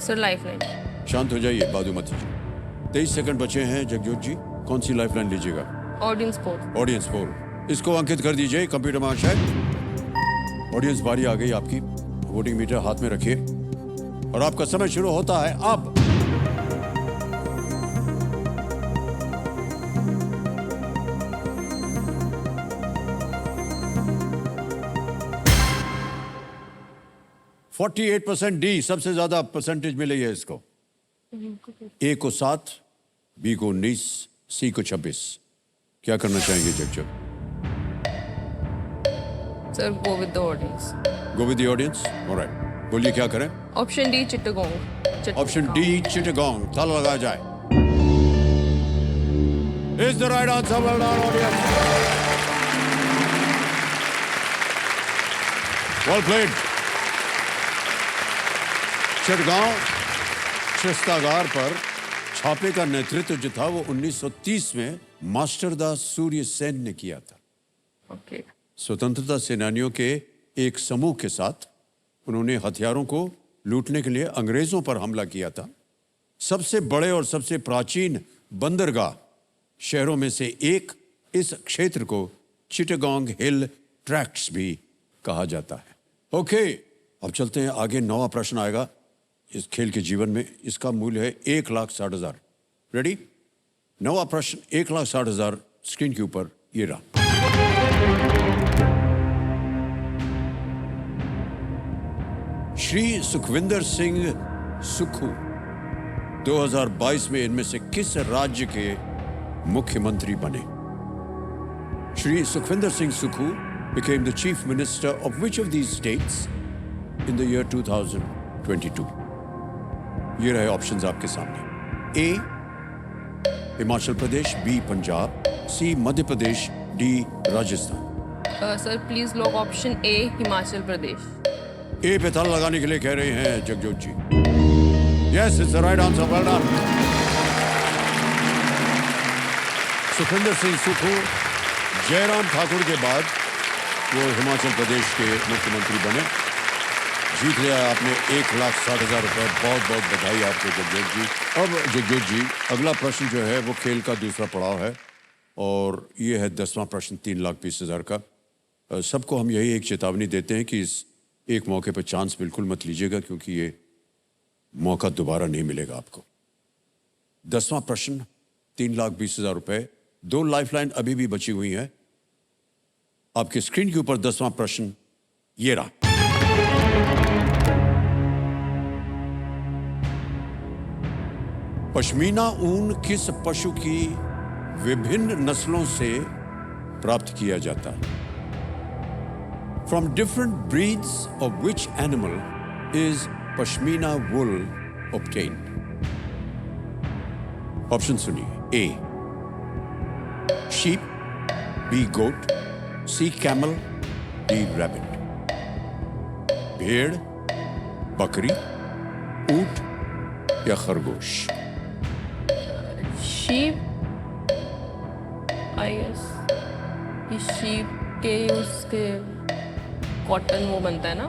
सर लाइफलाइन। हैं। शांत हो जाइए, बादू मत कीजिए। 23 सेकंड बचे हैं जगजोत जी, कौन सी लाइफलाइन लीजिएगा? Audience poll. ऑडियंस पोल, इसको अंकित कर दीजिए कंप्यूटर महाशय। ऑडियंस बारी आ गई आपकी, वोटिंग मीटर हाथ में रखिए और आपका समय शुरू होता है अब। %48 डी, सबसे ज्यादा परसेंटेज मिली है इसको। ए को 7, बी को 19, सी को 26। क्या करना चाहेंगे Jagjot? Sir go with the audience. Go with the audience, alright. बोलिए क्या करें? Option D Chittagong. Option D Chittagong, ताला लगाया जाए। Is the right answer, well done audience, well played. Chittagong शस्त्रागार पर छापे का नेतृत्व जो था वो 1930 में मास्टरदास सूर्य सेन ने किया था। ओके। स्वतंत्रता सेनानियों के एक समूह के साथ उन्होंने हथियारों को लूटने के लिए अंग्रेजों पर हमला किया था। सबसे बड़े और सबसे प्राचीन बंदरगाह शहरों में से एक इस क्षेत्र को चिटगांग हिल ट्रैक्ट्स भी कहा जाता है। ओके, अब चलते हैं आगे। 9वां प्रश्न आएगा इस खेल के जीवन में, इसका मूल्य है 1,60,000। रेडी? 9वां प्रश्न 1,60,000 स्क्रीन के ऊपर ये रहा। श्री सुखविंदर सिंह सुक्खू 2022 में इनमें से किस राज्य के मुख्यमंत्री बने? Shri Sukhvinder Singh Sukhu became the chief minister of which of these states in the year 2022? ये रहे ऑप्शंस आपके सामने। A Himachal Pradesh, B Punjab, C Madhya Pradesh, D Rajasthan. Sir please lock option A Himachal Pradesh. A पे ताला लगाने के लिए कह रहे हैं Jagjot ji. Yes, it's the right answer, well done. Sukhvinder Singh Sukhu Jairam Thakur के बाद वो हिमाचल प्रदेश के मुख्यमंत्री बने। जीत लिया आपने 1,60,000 रुपए। बहुत बहुत बधाई आपको जगजोत जी। अब जगजोत जी, अगला प्रश्न जो है वो खेल का दूसरा पड़ाव है और ये है 10वां प्रश्न 3,20,000 का। सबको हम यही एक चेतावनी देते हैं कि इस एक मौके पर चांस बिल्कुल मत लीजिएगा, क्योंकि ये मौका दोबारा नहीं मिलेगा आपको। 10वां प्रश्न 3,20,000 रुपए। 2 लाइफलाइन अभी भी बची हुई हैं। आपके स्क्रीन के ऊपर 10वां प्रश्न ये रहा। पश्मीना ऊन किस पशु की विभिन्न नस्लों से प्राप्त किया जाता है? From different breeds of which animal is pashmina wool obtained? Option सुनिए। A sheep, B goat, C camel, D rabbit। भेड़, बकरी, ऊंट या खरगोश? शीप, आई गेस कि शीप के उसके कॉटन वो बनता है ना।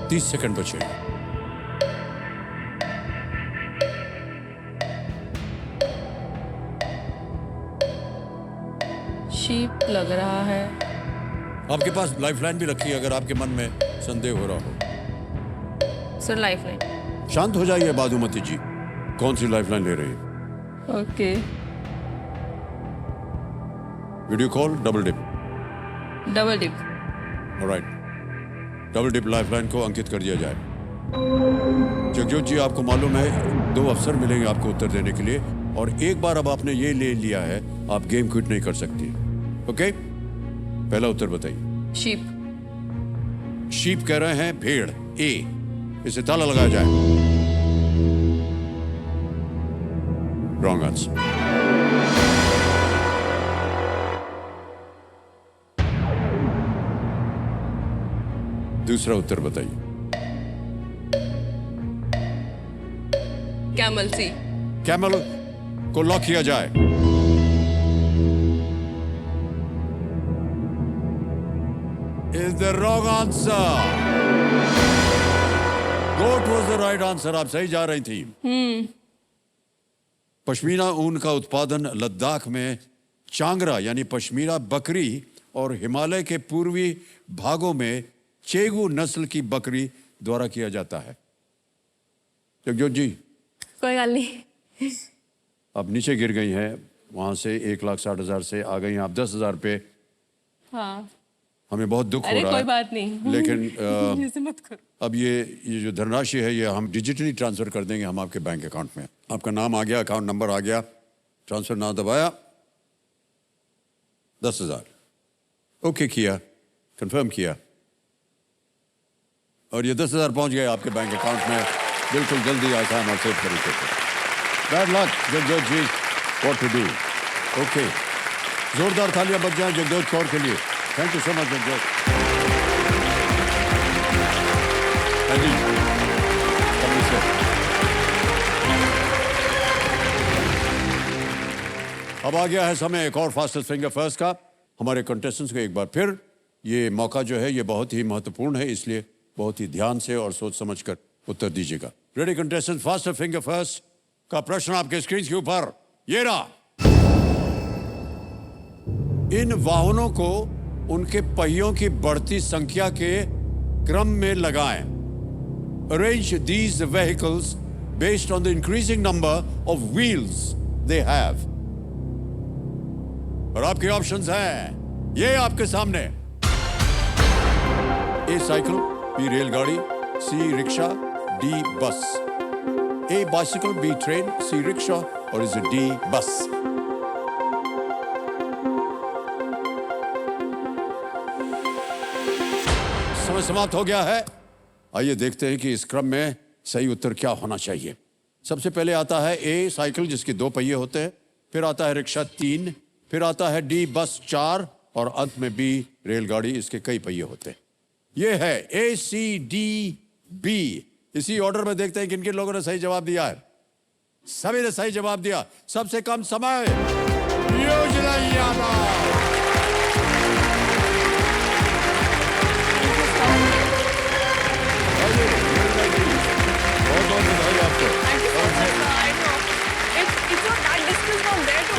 30 सेकंड बचे। शीप लग रहा है। आपके पास लाइफलाइन भी रखी है अगर आपके मन में संदेह हो रहा हो। Sir lifeline. शांत हो जाइए बादुमती जी। कौन सी लाइफलाइन ले रही है? Okay. Video call double dip? Double dip. All right, double dip lifeline को अंकित कर दिया जाए। जगजोत जी, आपको मालूम है 2 अवसर मिलेंगे आपको उत्तर देने के लिए, और एक बार अब आपने ये ले लिया है, आप गेम क्विट नहीं कर सकती। ओके, पहला उत्तर बताइए। शीप। शीप कह रहे हैं भेड़। ए, इसे ताला लगाया जाए। Wrong answer. दूसरा उत्तर बताइए। कैमल। सी। कैमल को लॉक किया जाए। Is the wrong answer. Goat was the right answer. आप सही जा रही थी। पश्मीना ऊन का उत्पादन लद्दाख में चांगरा यानी पश्मीना बकरी और हिमालय के पूर्वी भागों में चेगू नस्ल की बकरी द्वारा किया जाता है। जगजोत जी, कोई गल नहीं। आप नीचे गिर गई हैं, वहां से 1,60,000 से आ गई हैं आप 10,000 पे। हाँ। हमें बहुत दुख हो अरे रहा कोई है, बात नहीं। लेकिन ऐसे मत करो। अब ये जो धनराशि है ये हम डिजिटली ट्रांसफर कर देंगे हम आपके बैंक अकाउंट में। आपका नाम आ गया, अकाउंट नंबर आ गया, ट्रांसफर ना दबाया, 10,000 ओके किया, कंफर्म किया, और ये 10,000 पहुंच गए आपके बैंक अकाउंट में बिल्कुल जल्दी, आसान और सेफ तरीके से। Bad luck Jagjot ji, what to do. Okay, जोरदार तालियां बज जाएं जगजोत कौर के लिए। Thank you so much Jagjot. अब आ गया है समय एक और फास्टेस्ट फिंगर फर्स्ट का। हमारे कंटेस्टेंट्स को एक बार फिर ये मौका जो है ये बहुत ही महत्वपूर्ण है, इसलिए बहुत ही ध्यान से और सोच समझकर उत्तर दीजिएगा। Ready contestant, fastest finger first का प्रश्न आपके स्क्रीन के ऊपर ये रहा। इन वाहनों को उनके पहियों की बढ़ती संख्या के क्रम में लगाएं। Arrange these vehicles based on the increasing number of wheels they have. और आपके ऑप्शंस हैं ये आपके सामने। ए साइकिल, बी रेलगाड़ी, सी रिक्शा, डी बस। ए बाइसिकल, बी ट्रेन, सी रिक्शा, और इज डी बस। समय समाप्त हो गया है। आइए देखते हैं कि इस क्रम में सही उत्तर क्या होना चाहिए। सबसे पहले आता है ए साइकिल जिसके 2 पहिए होते हैं, फिर आता है रिक्शा 3, फिर आता है डी बस 4, और अंत में बी रेलगाड़ी, इसके कई पहिए होते हैं। ये है ए सी डी बी। इसी ऑर्डर में देखते हैं किन किन लोगों ने सही जवाब दिया है। सभी ने सही जवाब दिया। सबसे कम समय योजना यादव। बहुत बहुत बधाई आपको। Thank you so much, sir. I know. It's not that distance from there to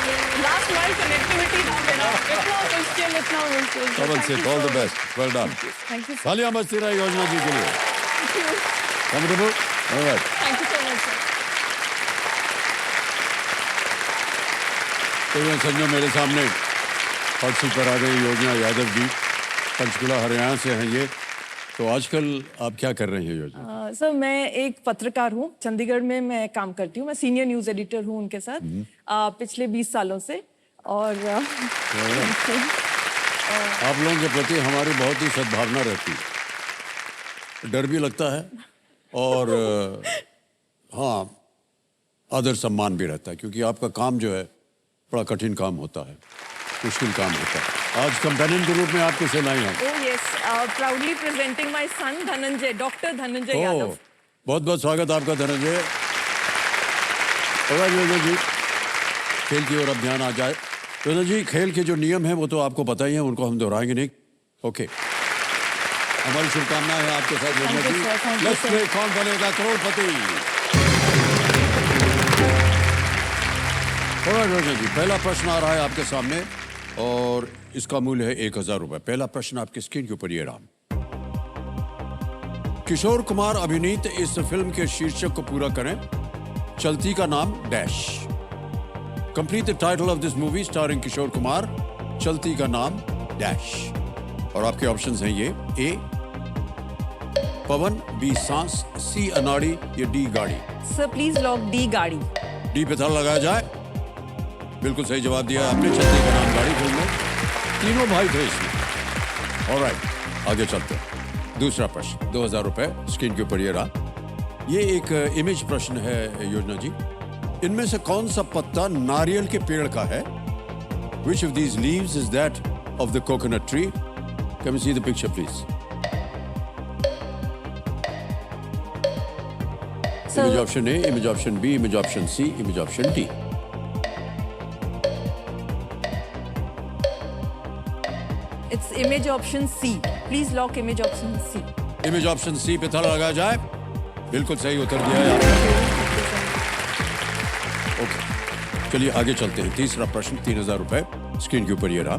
here. Last mile connectivity था मेरा। इतना मुश्किल। Come on, Sid. All the best. Well done. Thank you, sir. तालियां बजती रहे योजना जी के लिए। Thank you. Comfortable? All right. Thank you so much, sir. तो ये संजो मेरे सामने हॉट सीट पर आ गई योजना यादव जी, पंचकुला हरियाणा से हैं ये। तो आजकल आप क्या कर रहे हैं योजना? सर मैं एक पत्रकार हूँ, चंडीगढ़ में मैं काम करती हूँ। मैं सीनियर न्यूज़ एडिटर हूँ उनके साथ पिछले 20 सालों से। और आप लोगों के प्रति हमारी बहुत ही सद्भावना रहती है, डर भी लगता है और हाँ आदर सम्मान भी रहता है, क्योंकि आपका काम जो है बड़ा कठिन काम होता है, मुश्किल काम होता है। आज कंपेनियन के रूप में आप किसे लाई हैं? Oh yes, proudly presenting my son Dhananjay, doctor Dhananjay Yadav. बहुत बहुत स्वागत आपका धनंजय। योजना जी खेल की ओर अब ध्यान आ जाए। योजना जी खेल के जो नियम हैं वो तो आपको पता ही है, उनको हम दोहराएंगे नहीं। ओके, हमारी शुभकामनाएं हैं आपके साथ योजना Thank you, sir. Thank ji. you, let's sir. Play Kaun Banega करोड़पति। योजना जी पहला प्रश्न आ रहा है आपके सामने और इसका मूल्य है 1000 रुपए। पहला प्रश्न आपकी स्क्रीन के ऊपर ये रहा। किशोर कुमार अभिनीत इस फिल्म के शीर्षक को पूरा करें। Chalti Ka Naam dash. Complete the title of this movie starring Kishore Kumar. Chalti Ka Naam dash. और आपके ऑप्शंस हैं ये: ए पवन, बी सांस, सी अनाड़ी या डी गाड़ी। सर प्लीज लॉक डी गाड़ी। डी पे ताला लगाया जाए। बिल्कुल सही जवाब दिया आपने, चलती का नाम गाड़ी फिल्म में। तीनों भाई थे इसमें। ऑलराइट, आगे चलते हैं। दूसरा प्रश्न 2000 रुपए स्क्रीन के ऊपर ये रहा। ये एक इमेज प्रश्न है योजना जी। इनमें से कौन सा पत्ता नारियल के पेड़ का है? Which of these leaves is that of the coconut tree? Can we see the picture please? Image option A, image option B, image option C, image option D. It's image option C. Please lock image option C. Image option C पे ताला लगाया जाए। बिल्कुल सही उत्तर दिया है आपने। ओके, चलिए आगे चलते हैं। तीसरा प्रश्न 3000 रुपए स्क्रीन के ऊपर ये रहा।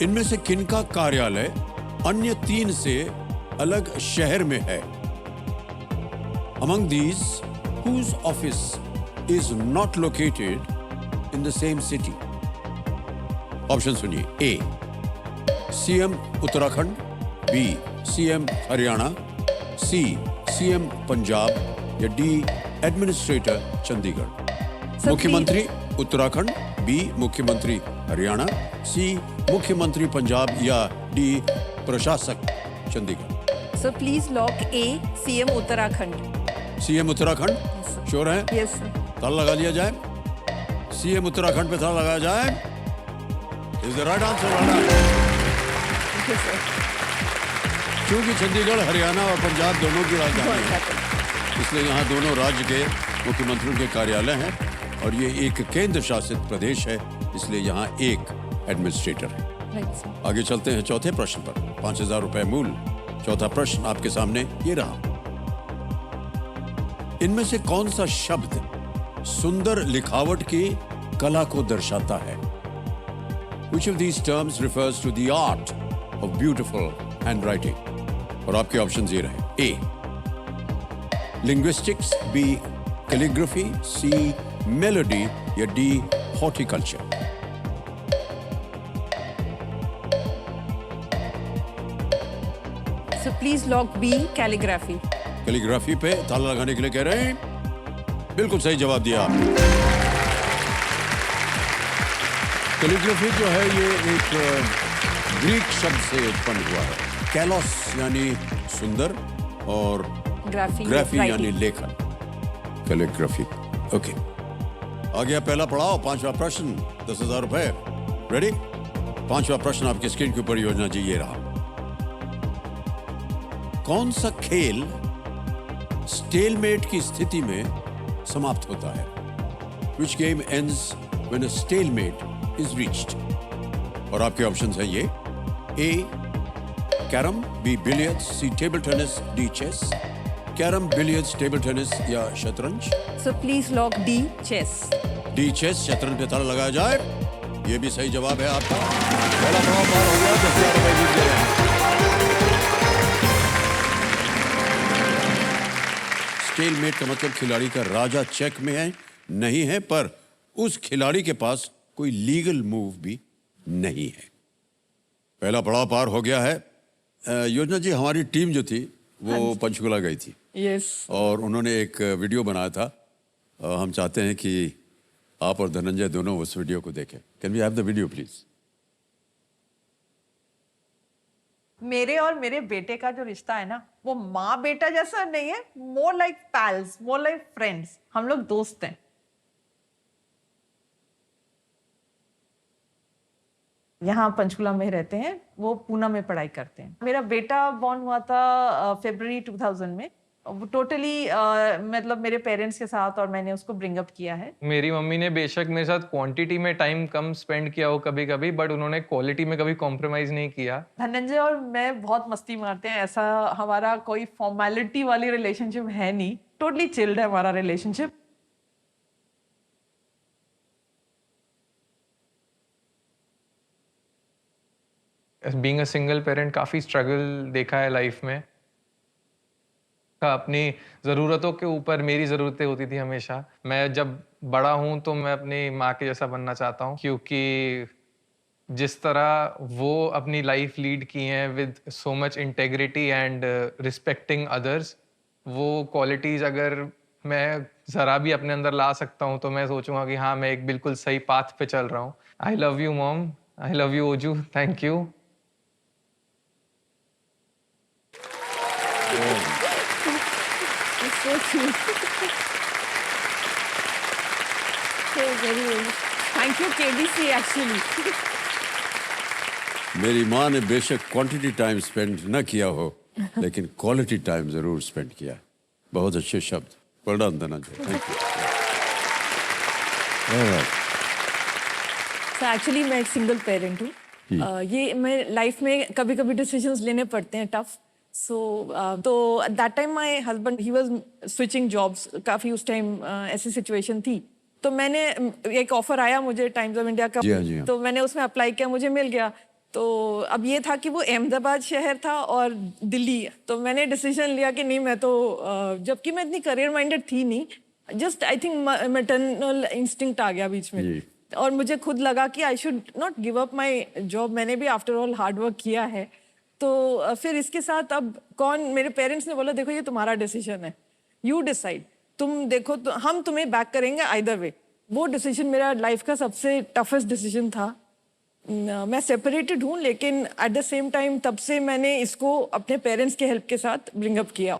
इनमें से किनका कार्यालय अन्य 3 से अलग शहर में है? Among these, whose office is not located in the same city? Option सुनिए। A CM Uttarakhand, B CM Haryana, C CM Punjab या डी एडमिनिस्ट्रेटर चंडीगढ़। मुख्यमंत्री उत्तराखंड, बी मुख्यमंत्री हरियाणा, सी मुख्यमंत्री पंजाब या डी प्रशासक Chandigarh. Sir please lock A CM Uttarakhand. CM Uttarakhand sure है? Yes sir. ताला लगा लिया जाए। सीएम उत्तराखंड पे ताला लगाया जाए। Is the right answer. क्योंकि चंडीगढ़ हरियाणा और पंजाब दोनों की राजधानी है, इसलिए यहाँ दोनों राज्य के मुख्यमंत्रियों के कार्यालय हैं और ये एक केंद्र शासित प्रदेश है, इसलिए यहाँ एक एडमिनिस्ट्रेटर है। आगे चलते हैं चौथे प्रश्न पर। 5000 रुपए मूल्य। चौथा प्रश्न आपके सामने ये रहा। इनमें से कौन सा शब्द सुंदर लिखावट की कला को दर्शाता है? Which of these terms refers to the art of beautiful handwriting? और आपके ऑप्शन ये रहे। A linguistics, B calligraphy, C melody या D horticulture। Sir please lock B calligraphy. Calligraphy पे ताला लगाने के लिए कह रहे हैं। बिल्कुल सही जवाब दिया आपने। कैलीग्राफी जो है ये एक ग्रीक शब्द से उत्पन्न हुआ है। कैलोस यानी सुंदर और ग्राफी यानी लेखन। कैलीग्राफी। ओके, आ गया पहला पड़ाव, 5वां प्रश्न 10,000 रुपए। रेडी? 5वां प्रश्न आपकी स्क्रीन के ऊपर योजना जी ये रहा। कौन सा खेल स्टेलमेट की स्थिति में समाप्त होता है? Which game ends when a stalemate is reached? और आपके ऑप्शंस हैं ये: A. Carrom, B. Billiards, C. Table tennis, D. Chess. Carrom, billiards, table tennis या शतरंज? So please lock D, chess. D. Chess, शतरंज पे ताला लगाया जाए। ये भी सही जवाब है आपका। पहला पड़ाव पार हो गया, 10,000 रुपए जीत गए। स्टेलमेट का मतलब खिलाड़ी का राजा चेक में है नहीं है, पर उस खिलाड़ी के पास कोई लीगल मूव भी नहीं है। पहला पड़ाव पार हो गया है। योजना जी, हमारी टीम जो थी वो पंचकुला गई थी यस। और उन्होंने एक वीडियो बनाया था। हम चाहते हैं कि आप और धनंजय दोनों उस वीडियो को देखें। Can we have the video please? मेरे और मेरे बेटे का जो रिश्ता है ना, वो माँ बेटा जैसा नहीं है, more like पैल्स, more like friends. हम लोग दोस्त हैं। यहाँ पंचकुला में रहते हैं, वो पूना में पढ़ाई करते हैं। मेरा बेटा बॉर्न हुआ था फरवरी 2000 में। टोटली मतलब मेरे पेरेंट्स के साथ, और मैंने उसको ब्रिंग अप किया है। मेरी मम्मी ने बेशक मेरे साथ क्वांटिटी में टाइम कम स्पेंड किया हो कभी कभी, बट उन्होंने क्वालिटी में कभी कॉम्प्रोमाइज नहीं किया। धनंजय और मैं बहुत मस्ती मारते हैं। ऐसा हमारा कोई फॉर्मेलिटी वाली रिलेशनशिप है नहीं, टोटली चिल्ड है हमारा relationship. Being a single parent काफ़ी स्ट्रगल देखा है लाइफ में। अपनी ज़रूरतों के ऊपर मेरी ज़रूरतें होती थी हमेशा। मैं जब बड़ा हूँ तो मैं अपनी माँ के जैसा बनना चाहता हूँ, क्योंकि जिस तरह वो अपनी लाइफ लीड की हैं with so much integrity and respecting others, वो क्वालिटीज़ अगर मैं ज़रा भी अपने अंदर ला सकता हूँ तो मैं सोचूंगा कि हाँ, मैं एक बिल्कुल सही पाथ पे चल रहा हूँ। I love you mom, I love you Oju, thank you. So cute. So very thank you KBC actually. मेरी माँ ने बेशक क्वांटिटी टाइम स्पेंड न किया हो, लेकिन क्वालिटी टाइम जरूर स्पेंड किया। बहुत अच्छे शब्द। Well done Dhananjay, thank you. So actually मैं एक सिंगल पेरेंट हूँ। ये मैं लाइफ में कभी कभी डिसीजंस लेने पड़ते हैं टफ। So तो that time my husband he was switching jobs. काफ़ी उस टाइम ऐसी सिचुएशन थी, तो मैंने एक ऑफर आया मुझे टाइम्स ऑफ इंडिया का। जी हाँ, जी हाँ। तो मैंने उसमें अप्लाई किया, मुझे मिल गया। तो अब ये था कि वो अहमदाबाद शहर था और दिल्ली। तो मैंने डिसीजन लिया कि नहीं, मैं तो जबकि मैं इतनी करियर माइंडेड थी नहीं, just I think maternal instinct आ गया बीच में। और मुझे खुद लगा कि I should not give up my job. मैंने भी आफ्टर ऑल हार्ड वर्क किया है। तो फिर इसके साथ अब कौन, मेरे पेरेंट्स ने बोला देखो ये तुम्हारा डिसीजन है, यू डिसाइड, तुम देखो तो हम तुम्हें बैक करेंगे आइदर वे। वो डिसीजन मेरा लाइफ का सबसे टफेस्ट डिसीजन था। मैं सेपरेटेड हूँ, लेकिन एट द सेम टाइम तब से मैंने इसको अपने पेरेंट्स के हेल्प के साथ ब्रिंग अप किया।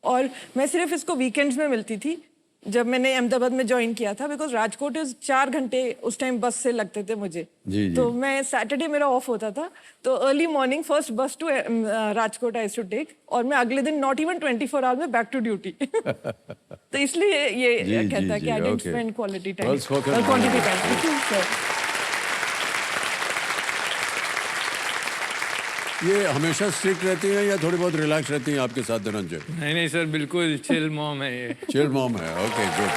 और मैं सिर्फ इसको वीकेंड्स में मिलती थी जब मैंने अहमदाबाद में ज्वाइन किया था, बिकॉज राजकोट 4 घंटे उस टाइम बस से लगते थे मुझे। जी। तो मैं सैटरडे मेरा ऑफ होता था, तो early morning first bus to Rajkot I to take, और मैं अगले दिन नॉट इवन 24 आवर में बैक टू ड्यूटी। तो इसलिए ये कहता है कि I didn't spend quality time, quantity time. ये हमेशा स्ट्रिक्ट रहती हैं या थोड़ी बहुत रिलैक्स रहती हैं आपके साथ धनंजय? नहीं सर, बिल्कुल चिल मॉम है ये। चिल मॉम है, ओके गुड।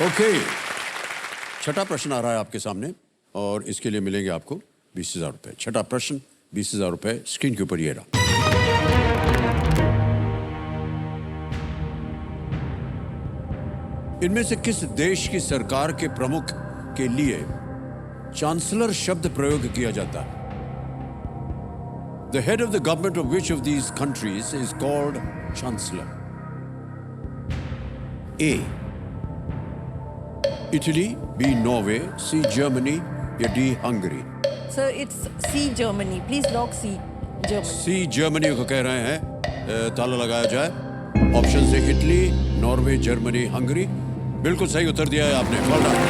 ओके, छठा प्रश्न आ रहा है आपके सामने और इसके लिए मिलेंगे आपको 20,000 रुपए। छठा प्रश्न 20,000 रुपए स्क्रीन के ऊपर ये रहा। इनमें से किस देश की सरकार के प्रमुख के लिए चांसलर शब्द प्रयोग किया जाता है? The head of the government of which of these countries is called chancellor? A. Italy, B. Norway, C. Germany, या D. Hungary? Sir, it's C Germany. Please lock C Germany. C Germany को कह रहे हैं, ताला लगाया जाए। ऑप्शन से इटली, नॉर्वे, जर्मनी, हंगरी। बिल्कुल सही उत्तर दिया है आपने। well done.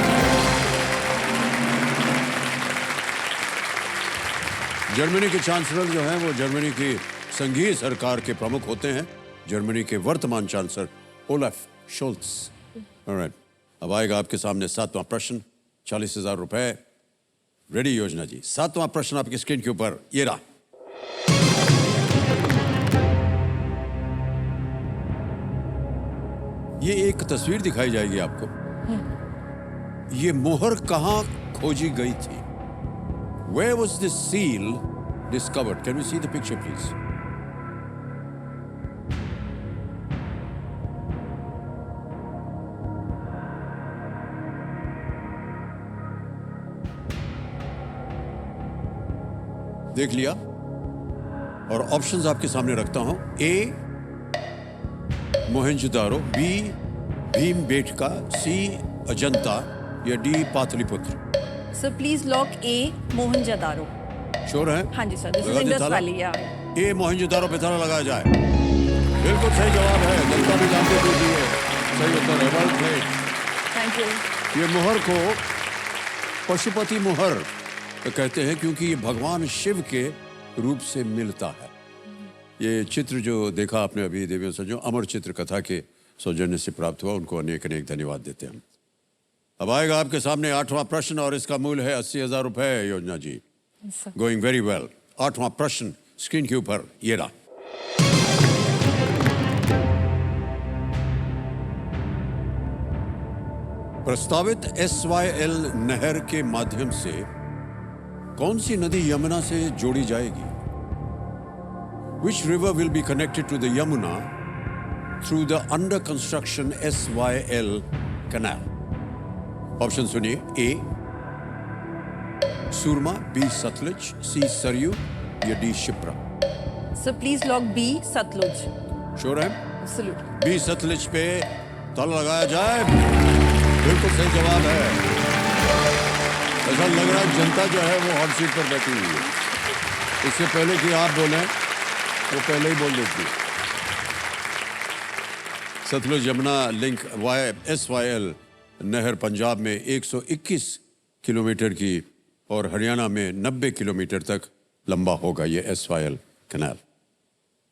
जर्मनी के चांसलर जो हैं वो जर्मनी की संघीय सरकार के प्रमुख होते हैं, जर्मनी के वर्तमान चांसलर ओलाफ शोल्ट्स। ऑलराइट, अब आएगा आपके सामने 7वां प्रश्न, 40,000 रुपए। रेडी योजना जी, 7वां प्रश्न आपकी स्क्रीन के ऊपर ये रहा। ये एक तस्वीर दिखाई जाएगी आपको। ये मोहर कहां खोजी गई थी? Where was this seal discovered? Can we see the picture, please? देख लिया? और ऑप्शंस आपके सामने रखता हूं। ए मोहनजोदारो, बी भीमबेटका, सी अजंता या D Pataliputra. Sir please lock A Mohenjodaro. Sure है? हाँ जी सर, दिस इज लगा दे इंडस ताला? वैली। या ए मोहनजोदारो पे ताला लगाया जाए। बिल्कुल सही जवाब है, जनता भी जानती थी ये सही उत्तर है। Well played. Thank you. ये मोहर को पशुपति मोहर कहते हैं क्योंकि ये भगवान शिव के रूप से मिलता है। ये चित्र जो देखा आपने अभी देवियों से, जो अमर चित्र कथा के सौजन्य से प्राप्त हुआ, उनको अनेक अनेक धन्यवाद देते हैं। अब आएगा आपके सामने 8वां प्रश्न और इसका मूल्य है 80,000 रुपए। योजना जी, गोइंग वेरी वेल। 8वां प्रश्न स्क्रीन के ऊपर ये रहा। प्रस्तावित SYL नहर के माध्यम से कौन सी नदी यमुना से जोड़ी जाएगी? Which river will be connected to the Yamuna through the under construction SYL canal? Option सुनिए। A Surma, B Sutlej, C Saryu या D Shipra. Sir please lock B Sutlej. Sure है? एब्सोल्युटली। बी सतलुज पे ताला लगाया जाए। बिल्कुल सही जवाब है। ऐसा लग रहा है जनता जो है वो हॉट सीट पर बैठी हुई है। इससे पहले कि आप बोलें वो पहले ही बोल देती। सतलुज यमुना लिंक SYL नहर पंजाब में 121 किलोमीटर की और हरियाणा में 90 किलोमीटर तक लंबा होगा ये SYL कैनाल।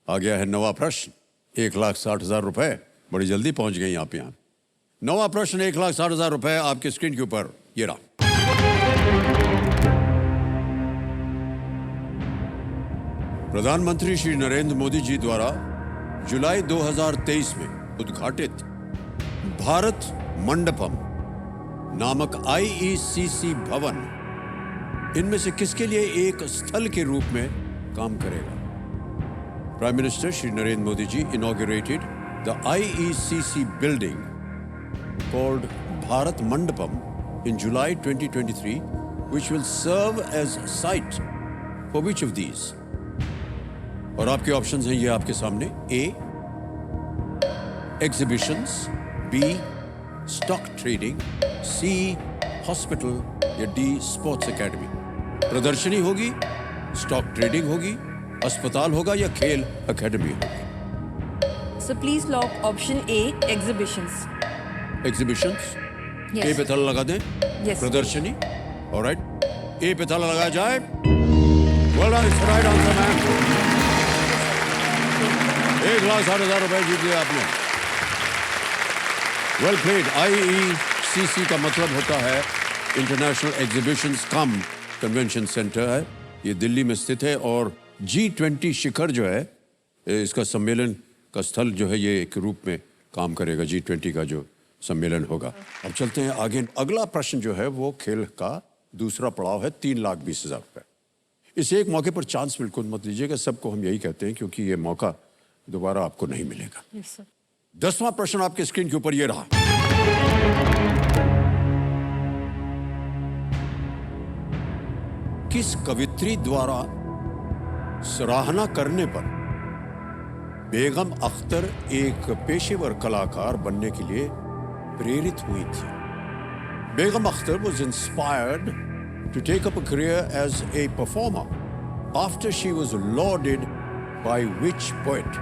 आ गया है 9वां प्रश्न, 1,60,000 रुपए। बड़ी जल्दी पहुंच गई आप यहाँ। 9वां प्रश्न 1,60,000 रुपए आपके स्क्रीन के ऊपर ये रहा। प्रधानमंत्री श्री नरेंद्र मोदी जी द्वारा जुलाई 2023 में उद्घाटित भारत मंडपम नामक IECC भवन इनमें से किसके लिए एक स्थल के रूप में काम करेगा? Prime minister Shri Narendra Modi ji inaugurated the IECC building called Bharat Mandapam in July 2023, which will serve as site for which of these? और आपके ऑप्शंस हैं ये आपके सामने। ए एग्जीबिशंस, बी स्टॉक ट्रेडिंग, सी हॉस्पिटल या डी स्पोर्ट्स एकेडमी। प्रदर्शनी होगी, स्टॉक ट्रेडिंग होगी, अस्पताल होगा या खेल एकेडमी होगी? Sir please lock option A exhibitions. Exhibitions. Yes. ए पे ताला लगा दें। Yes. प्रदर्शनी। ऑलराइट, ए पे ताला लगाया जाए। Well done, it's right answer man. 1,60,000 रुपए जीत लिया आपने। Well played. IECC का मतलब होता है इंटरनेशनल एग्जीबिशंस कम कन्वेंशन सेंटर है। ये दिल्ली में स्थित है और G20 शिखर जो है इसका सम्मेलन का स्थल जो है ये एक रूप में काम करेगा। G20 का जो सम्मेलन होगा। अब चलते हैं आगे। अगला प्रश्न जो है वो खेल का दूसरा पड़ाव है, 3,20,000 रुपए। इस एक मौके पर चांस बिल्कुल मत लीजिएगा, सबको हम यही कहते हैं क्योंकि ये मौका दोबारा आपको नहीं मिलेगा। Yes sir. 10वां प्रश्न आपके स्क्रीन के ऊपर ये रहा। किस कवित्री द्वारा सराहना करने पर बेगम अख्तर एक पेशेवर कलाकार बनने के लिए प्रेरित हुई थी? बेगम Akhtar was inspired to take up a career as a performer after she was lauded by which poet?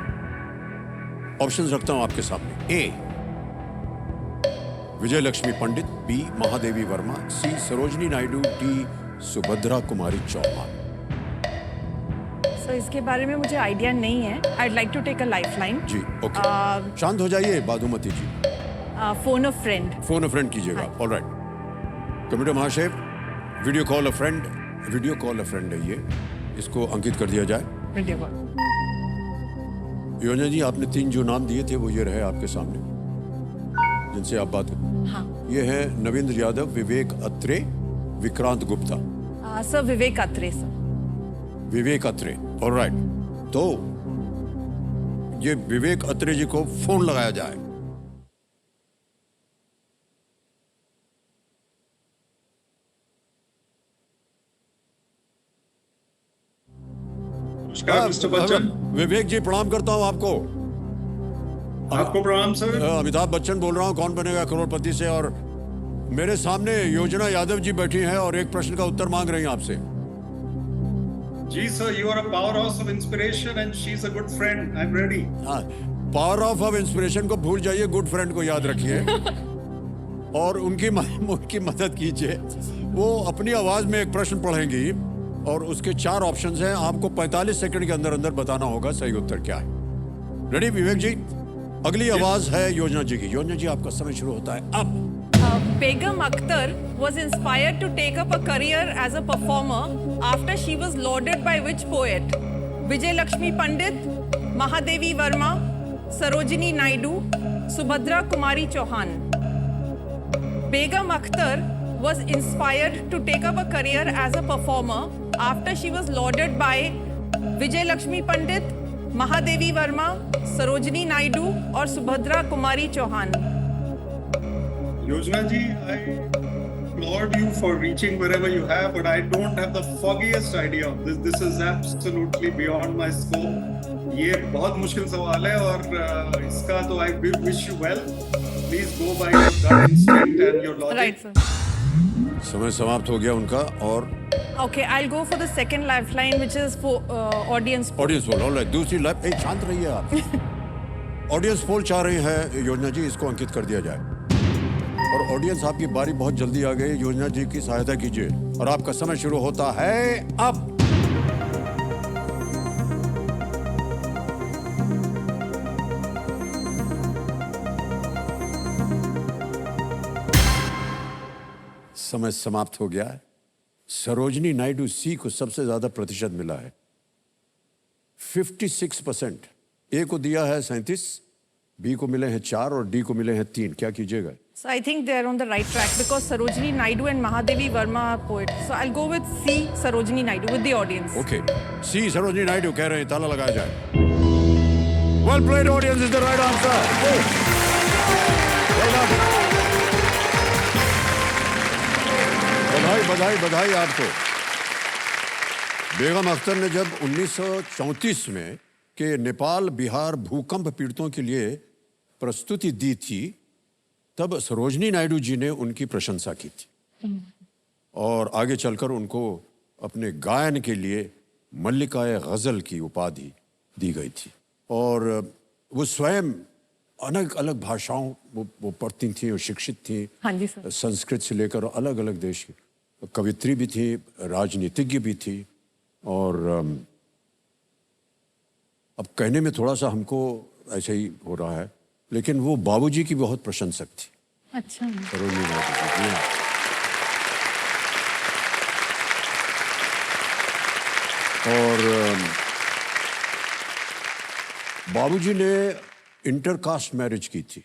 Options रखता हूं आपके सामने। ए विजय लक्ष्मी पंडित, बी महादेवी वर्मा, सी सरोजनी नायडू, डी सुभद्रा कुमारी चौहान। तो इसके बारे में मुझे आइडिया नहीं है. I'd like to take a lifeline. जी ओके, शांत हो जाइए Badhumati ji. Phone a friend. Phone a friend कीजिएगा. हाँ. All right. कंप्यूटर महाशय, video call a friend, video call a friend है ये, इसको अंकित कर दिया जाए. Video call. योजना जी, आपने 3 जो नाम दिए थे वो ये रहे आपके सामने, जिनसे आप बात कर. हाँ. ये है Navindra Yadav, Vivek Atre, Vikrant Gupta. Sir Vivek Atre sir. Vivek Atre. All right. तो ये विवेक अत्रे जी को फोन लगाया जाए. नमस्कार मिस्टर बच्चन. विवेक जी, प्रणाम करता हूं आपको. आपको प्रणाम सर. अमिताभ बच्चन बोल रहा हूं, कौन बनेगा करोड़पति से. और मेरे सामने योजना यादव जी बैठी हैं और एक प्रश्न का उत्तर मांग रही हैं आपसे. जी sir, you are a powerhouse of inspiration and she is a good friend. I am ready. हाँ, पावर ऑफ इंस्पिरेशन को भूल जाइए, गुड फ्रेंड को याद रखिए और उनकी मदद कीजिए. वो अपनी आवाज में एक प्रश्न पढ़ेंगी और उसके 4 ऑप्शंस हैं. आपको 45 सेकंड के अंदर अंदर बताना होगा सही उत्तर क्या है. रेडी विवेक जी? अगली आवाज है योजना जी की. योजना जी, आपका समय शुरू होता है अब. Begum Akhtar was inspired to take up a career as a performer after she was lauded by which poet? Vijay Lakshmi Pandit, Mahadevi Verma, Sarojini Naidu, Subhadra Kumari Chauhan. Begum Akhtar was inspired to take up a career as a performer after she was lauded by Vijay Lakshmi Pandit, Mahadevi Verma, Sarojini Naidu और Subhadra Kumari Chauhan. Yojana ji, I applaud you for reaching wherever you have, but I don't have the foggiest idea of this. This is absolutely beyond my scope. ये बहुत मुश्किल सवाल है और इसका तो I wish you well. Please go by your gut instinct and your logic. Right sir. समय समाप्त हो गया उनका. और Okay, I'll go for the second lifeline, which is for audience. Audience poll. All right. दूसरी लाइफ. शांत रहिए आप. ऑडियंस पोल चाह रही है योजना जी, इसको अंकित कर दिया जाए. और ऑडियंस, आपकी बारी बहुत जल्दी आ गई. योजना जी की सहायता कीजिए और आपका समय शुरू होता है अब. समय समाप्त हो गया है. सरोजनी नायडू सी को सबसे ज्यादा प्रतिशत मिला है, 56%. ए को दिया है 37, बी को मिले हैं 4 और डी को मिले हैं 3. क्या कीजिएगा? So I think they are on the right track because Sarojini Naidu and Mahadevi Verma are poets. So I'll go with C, Sarojini Naidu, with the audience. Okay, C Sarojini Naidu कह रहे हैं. ताला लगाया जाए. Well played audience, is the right answer. बधाई बधाई बधाई आपको. बेगम अख्तर ने जब 1934 में के नेपाल बिहार भूकंप पीड़ितों के लिए प्रस्तुति दी थी, तब सरोजनी नायडू जी ने उनकी प्रशंसा की थी और आगे चलकर उनको अपने गायन के लिए मल्लिकाए गजल की उपाधि दी गई थी. और वो स्वयं अलग अलग भाषाओं वो पढ़ती थी और शिक्षित थी. हाँ जी सर. संस्कृत से लेकर अलग अलग देश की कवित्री भी थी, राजनीतिज्ञ भी थी. और अब कहने में थोड़ा सा हमको ऐसे ही हो रहा है, लेकिन वो बाबूजी की बहुत प्रशंसक थी. अच्छा. सरोजनी नायडू जी. और बाबूजी ने इंटरकास्ट मैरिज की थी.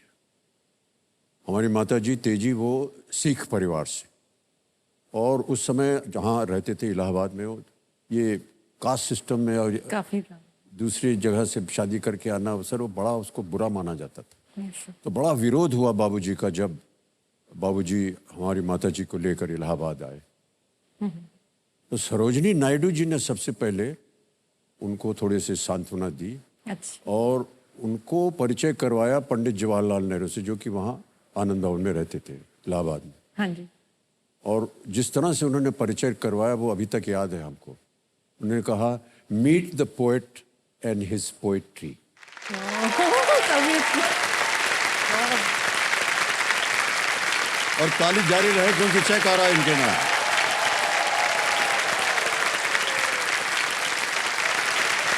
हमारी माताजी तेजी वो सिख परिवार से, और उस समय जहाँ रहते थे इलाहाबाद में, वो ये कास्ट सिस्टम में और काफी दूसरी जगह से शादी करके आना सर, वो बड़ा उसको बुरा माना जाता था. Yes, तो बड़ा विरोध हुआ बाबूजी का जब बाबूजी हमारी माताजी को लेकर इलाहाबाद आए. तो सरोजनी नायडू जी ने सबसे पहले उनको थोड़े से सांत्वना दी अच्छा. और उनको परिचय करवाया पंडित जवाहरलाल नेहरू से, जो कि वहाँ आनंद भवन में रहते थे इलाहाबाद में. हाँ जी. और जिस तरह से उन्होंने परिचय करवाया वो अभी तक याद है हमको. उन्होंने कहा, meet the poet and his poetry. और ताली जारी रहे क्योंकि चेक आ रहा है इनके नाम.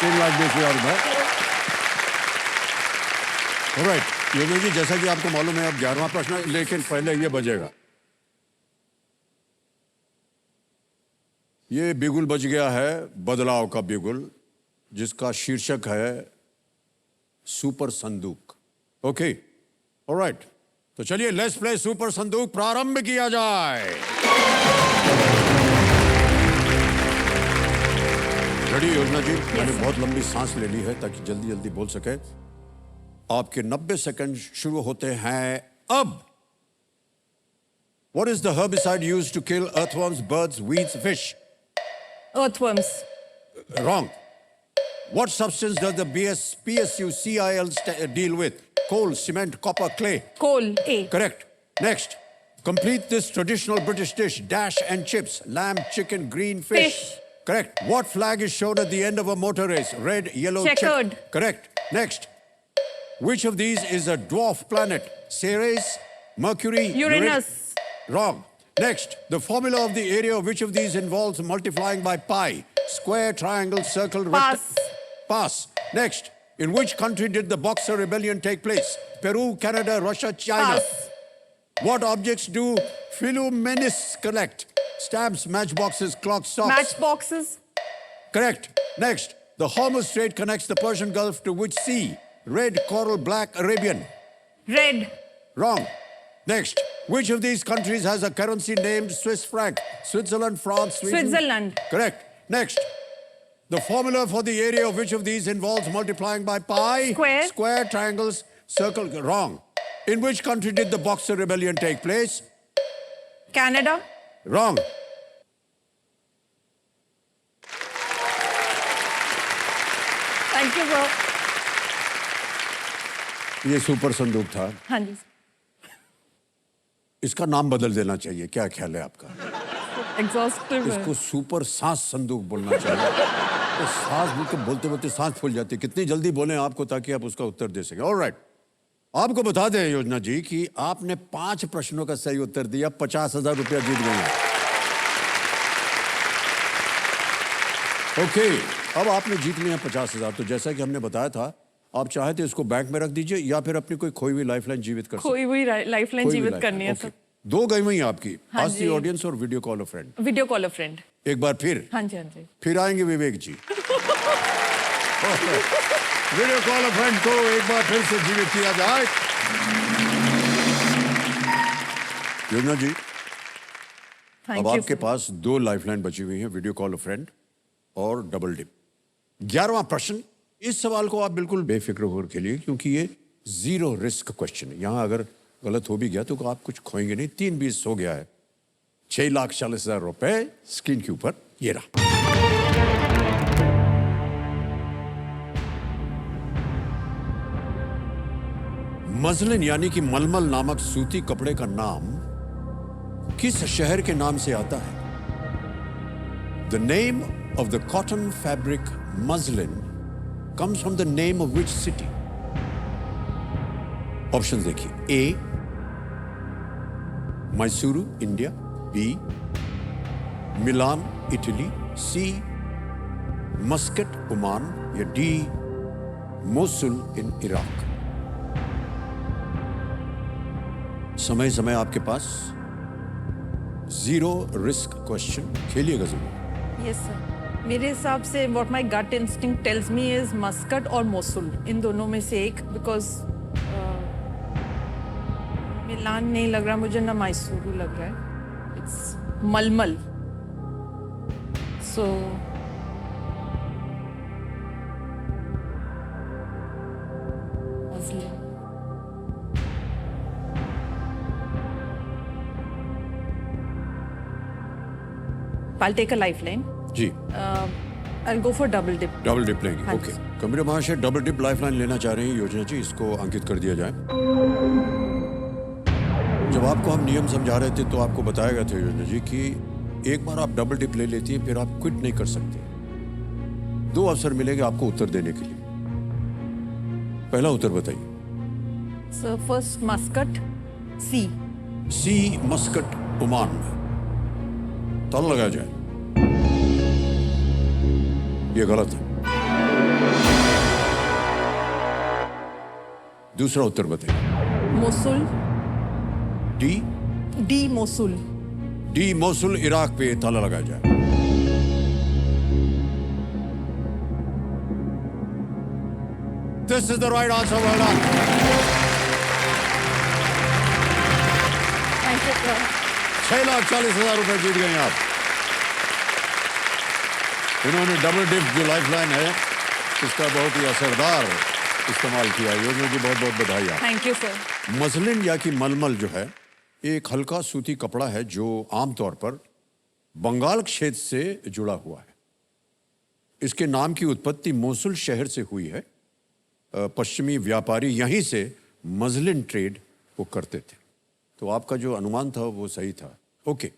₹3,20,000। ऑलराइट योजना जी, जैसा कि आपको मालूम है अब 11वां प्रश्न है, लेकिन पहले ये बजेगा। ये बिगुल बज गया है, बदलाव का बिगुल, जिसका शीर्षक है सुपर संदूक। ओके ऑलराइट, तो चलिए लेट्स प्ले सुपर संदूक प्रारंभ किया जाए। रेडी योजना जी? मैंने बहुत लंबी सांस ले ली है ताकि जल्दी जल्दी बोल सके। आपके 90 सेकंड शुरू होते हैं अब। What is the herbicide used to kill earthworms, birds, weeds, fish? Earthworms. Wrong. What substance does the PSUCIL deal with? Coal, cement, copper, clay. Coal. A. Correct. Next. Complete this traditional British dish: dash and chips, lamb, chicken, green fish. Fish. Correct. What flag is shown at the end of a motor race? Red, yellow, Checkered. Correct. Next. Which of these is a dwarf planet? Ceres, Mercury, Uranus. Wrong. Next. The formula of the area of which of these involves multiplying by pi? Square, triangle, circle, Pass. Pass. Next. In which country did the Boxer Rebellion take place? Peru, Canada, Russia, China. Pass. What objects do philomenists collect? Stamps, matchboxes, clocks, socks. Matchboxes. Correct. Next. The Hormuz Strait connects the Persian Gulf to which sea? Red, coral, black, Arabian. Red. Wrong. Next. Which of these countries has a currency named Swiss franc? Switzerland, France, Sweden. Switzerland. Correct. Next. The formula for the area of which of these involves multiplying by pi? Square. Square, triangles, circle. Wrong. In which country did the Boxer Rebellion take place? Canada. Wrong. Thank you, bro. ये सुपर संदूक था। हाँ जी। इसका नाम बदल देना चाहिए, क्या ख्याल है आपका? Exhaustive. इसको सुपर सांस संदूक बोलना चाहिए। तो सांस बिल्कुल बोलते बोलते सांस फूल जाती है। कितनी जल्दी बोलें आपको ताकि आप उसका उत्तर दे सकें। ऑलराइट, आपको बता दें योजना जी कि आपने 5 प्रश्नों का सही उत्तर दिया, 50,000 रुपया जीत गए हैं। ओके, अब आपने जीत लिया 50,000। तो जैसा कि हमने बताया था, आप चाहे तो इसको बैंक में रख दीजिए या फिर अपनी कोई खोई हुई लाइफलाइन जीवित कर सकते कोई हुई लाइफलाइन जीवित करनी है तो 2 गई हुई आपकी। हाँ आज दी जी। ऑडियंस और video call a friend. Video call a friend. एक बार फिर हाँ जी, हाँ जी। फिर आएंगे विवेक जी। वीडियो कॉल अ फ्रेंड को एक बार फिर से जीवित किया जाए। योजना जी, अब आपके पास 2 लाइफलाइन बची हुई हैं, वीडियो कॉल अ फ्रेंड और डबल डिप। 11वां प्रश्न, इस सवाल को आप बिल्कुल बेफिक्र होकर खेलिए क्योंकि ये 0 रिस्क क्वेश्चन है। यहां अगर गलत हो भी गया तो आप कुछ खोएंगे नहीं। 3-20 हो गया है। 6,40,000 रुपए स्क्रीन के ऊपर ये रहा। मजलिन यानी कि मलमल नामक सूती कपड़े का नाम किस शहर के नाम से आता है? The name of the cotton fabric muslin comes from the name of which city? Options देखिए। A, Mysuru, India. B, Milan, Italy. C, Muscat, Oman. या D, मोसुल इन इराक। समय समय आपके पास 0 रिस्क क्वेश्चन, खेलिएगा जरूर। Yes sir. मेरे हिसाब से what my gut instinct tells me is Muscat और मोसुल, इन दोनों में से एक। बिकॉज मिलान नहीं लग रहा मुझे, ना मैसूरू लग रहा है। It's malmal. So I'll take a lifeline. जी, I'll go for double dip. Double dip लेंगे। हाँ ओके, जी। कमरे महाशय डबल डिप लाइफलाइन लेना चाह रहे हैं योजना जी, इसको अंकित कर दिया जाए। जब आपको हम नियम समझा रहे थे तो आपको बताया गया था योजना जी कि एक बार आप डबल डिप ले लेती हैं फिर आप क्विट नहीं कर सकते। 2 अवसर मिलेंगे आपको उत्तर देने के लिए। पहला उत्तर बताइए। So first Muscat, C. C, Muscat, Oman. ताला लगाया जाए। ये गलत है। दूसरा उत्तर बताइए। Mosul. D Mosul. Mosul Iraq पे ताला लगाया जाए। This is the right answer. Well done. Thank you sir. 6,40,000 रुपए जीत गए आप। इन्होंने डबल डिप जो लाइफलाइन है इसका बहुत ही असरदार इस्तेमाल किया। योजना जी बहुत बहुत बधाई आप। Thank you sir. मसलिन या कि मलमल जो है एक हल्का सूती कपड़ा है जो आमतौर पर बंगाल क्षेत्र से जुड़ा हुआ है। इसके नाम की उत्पत्ति मोसुल शहर से हुई है। पश्चिमी व्यापारी यहीं से मसलिन ट्रेड वो करते थे। तो आपका जो अनुमान था वो सही था। ओके,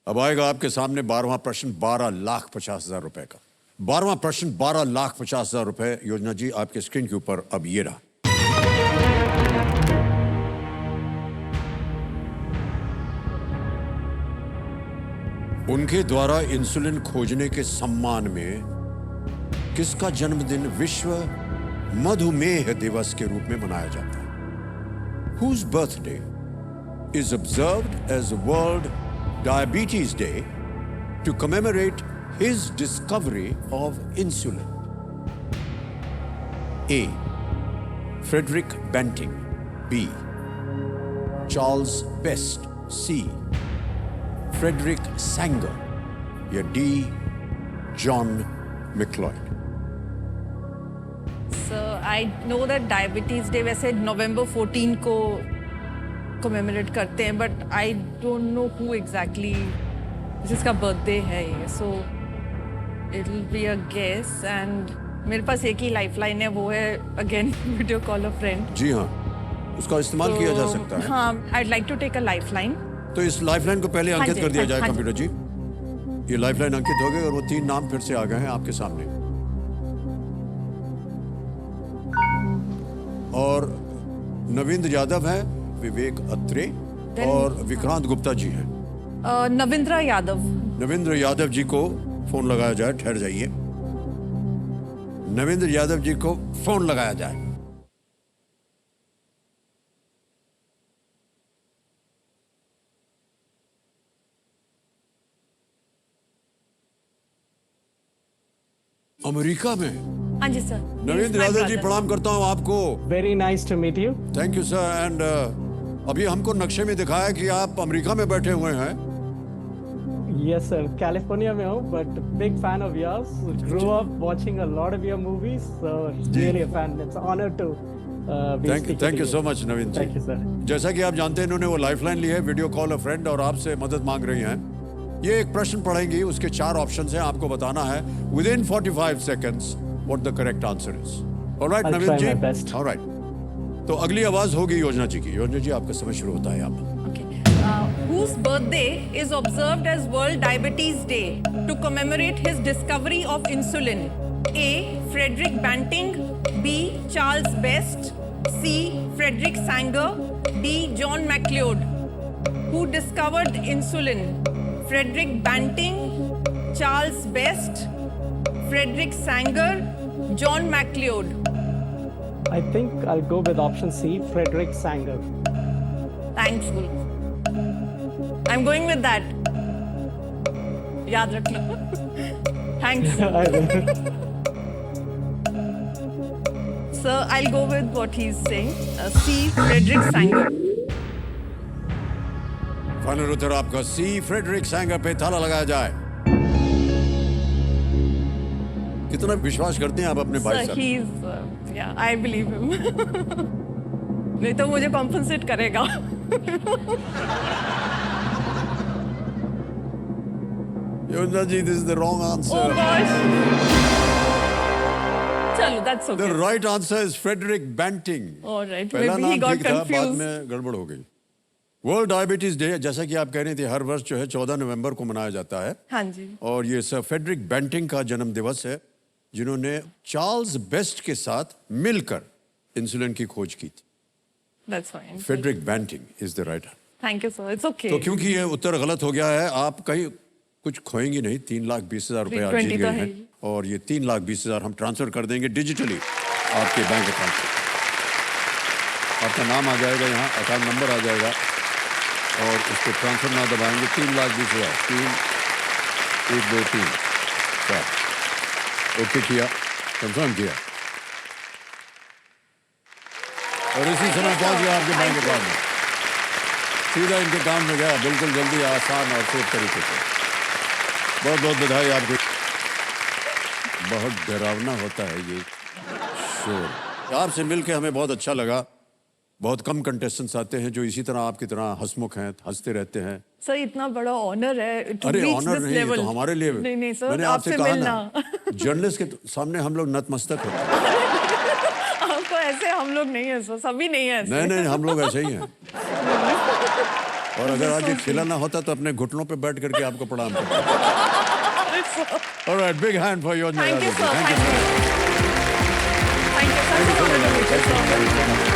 अब आएगा आपके सामने 12वां प्रश्न 12,50,000 रुपए का। 12वां प्रश्न 12,50,000 रुपए। योजना जी आपके स्क्रीन के ऊपर अब ये रहा। उनके द्वारा इंसुलिन खोजने के सम्मान में किसका जन्मदिन विश्व मधुमेह दिवस के रूप में मनाया जाता है? Whose birthday is observed as World Diabetes Day to commemorate his discovery of insulin? A. Frederick Banting. B. Charles Best. C. Frederick Sanger. या D. John McLeod. I know that diabetes day वैसे नवंबर 14 को कमेमोरेट करते हैं, but I don't know who exactly जिसका बर्थडे है ये। So it will be a guess and मेरे पास एक ही लाइफलाइन है, वो है again video call a friend. जी हाँ, उसका इस्तेमाल किया जा सकता है। हाँ, I like to take a lifeline. तो इस लाइफलाइन को पहले हाँ अंकित जी, कर दिया हाँ जाए जी। कंप्यूटर जी। ये लाइफलाइन अंकित हो गई और वो 3 नाम फिर से आ गए हैं आपके सामने। और नवींद्र यादव है, विवेक अत्रे और विक्रांत गुप्ता जी हैं। नविंद्रा यादव। नवींद्र यादव जी को फोन लगाया जाए। ठहर जाइए, नवींद्र यादव जी को फोन लगाया जाए। अमेरिका में। हाँ जी सर। नवींद्र यादव जी प्रणाम करता हूँ आपको। Very nice to meet you. Thank you sir. And अभी हमको नक्शे में दिखाया कि आप अमेरिका में बैठे हुए हैं। Yes, sir. California में हूँ, but big fan of yours. Grew up watching a lot of your movies, so really a fan. It's an honor to be speaking to thank you so much Naveen ji. Thank you, sir. जैसा कि आप जानते हैं इन्होंने वो लाइफलाइन ली है, वीडियो कॉल अ फ्रेंड, और आपसे मदद मांग रही हैं। ये एक प्रश्न पढ़ेंगी, उसके 4 ऑप्शंस हैं, आपको बताना है within 45 seconds what the correct answer is. All right, I'll Naveen try ji. my best. All right. तो अगली आवाज होगी योजना जी की। योजना जी आपका समय शुरू होता है आप। Whose birthday is observed as World Diabetes Day to commemorate his discovery of insulin? A. Frederick Banting. B. Charles Best. C. Frederick Sanger. D. John McLeod. Who discovered insulin? Frederick Banting, Charles Best, Frederick Sanger, John McLeod. I think I'll go with option C, Frederick Sanger. Thankful. I'm going with that. याद रखना। Thanks. I will. Sir, I'll go with what he's saying. C. Frederick Sanger. Final उत्तर आपका C, फ्रेडरिक सैंगर पे ताला लगाया जाए। कितना विश्वास करते हैं आप अपने भाई Sir, साहब? he's yeah, I believe him. नहीं तो मुझे कॉम्पनसेट करेगा। योजना जी, this is the wrong answer. Oh gosh. चलो, that's The okay. right answer is Frederick Banting. All right. पहला Maybe he नाम got ठीक था, बाद confused. में गड़बड़ हो गई। वर्ल्ड डायबिटीज डे, जैसा कि आप कह रहे थे, हर वर्ष जो है 14 नवंबर को मनाया जाता है। हाँ जी। और ये सर फ्रेडरिक बैंटिंग का जन्म दिवस है, जिन्होंने चार्ल्स बेस्ट के साथ मिलकर इंसुलिन की खोज की थी। That's fine. Frederick Banting is the right. Thank you, sir. It's okay. तो क्योंकि ये उत्तर गलत हो गया है, आप कहीं कुछ खोएंगी नहीं। 3,20,000 रुपए आप 320 जीत तो गए है हैं, ही। और ये 3,20,000 हम ट्रांसफर कर देंगे डिजिटली आपके बैंक अकाउंट में। आपका नाम आ जाएगा यहाँ, अकाउंट नंबर आ जाएगा और उसको ट्रांसफर ना दबाएंगे 3,20,000 3 1 2 3 4 ओके किया, कंफर्म किया और इसी समय पहुंच गया आपके बैंक अकाउंट में, सीधा इनके काम में गया, बिल्कुल जल्दी, आसान और सेफ तरीके से। बहुत बहुत बधाई आपको। बहुत डरावना होता है ये शोर। आपसे मिलके हमें बहुत अच्छा लगा। बहुत कम कंटेस्टेंट्स आते हैं जो इसी तरह आपकी तरह हंसमुख हैं, हंसते रहते हैं। सर इतना बड़ा ऑनर है to अरे reach ऑनर this नहीं, ये level. तो हमारे लिए नहीं सर, मैंने आपसे आपसे कहा मिलना ना, जर्नलिस्ट के सामने हम लोग नतमस्तक होते हैं। आपको ऐसे हम लोग नहीं है सर, सभी नहीं है ऐसे। नहीं हम लोग ऐसे ही हैं। और अगर आज ये खिला ना होता तो अपने घुटनों पे बैठ करके आपको प्रणाम करता। Alright, big hand for your Thank you, sir. Thank you. Thank you, sir.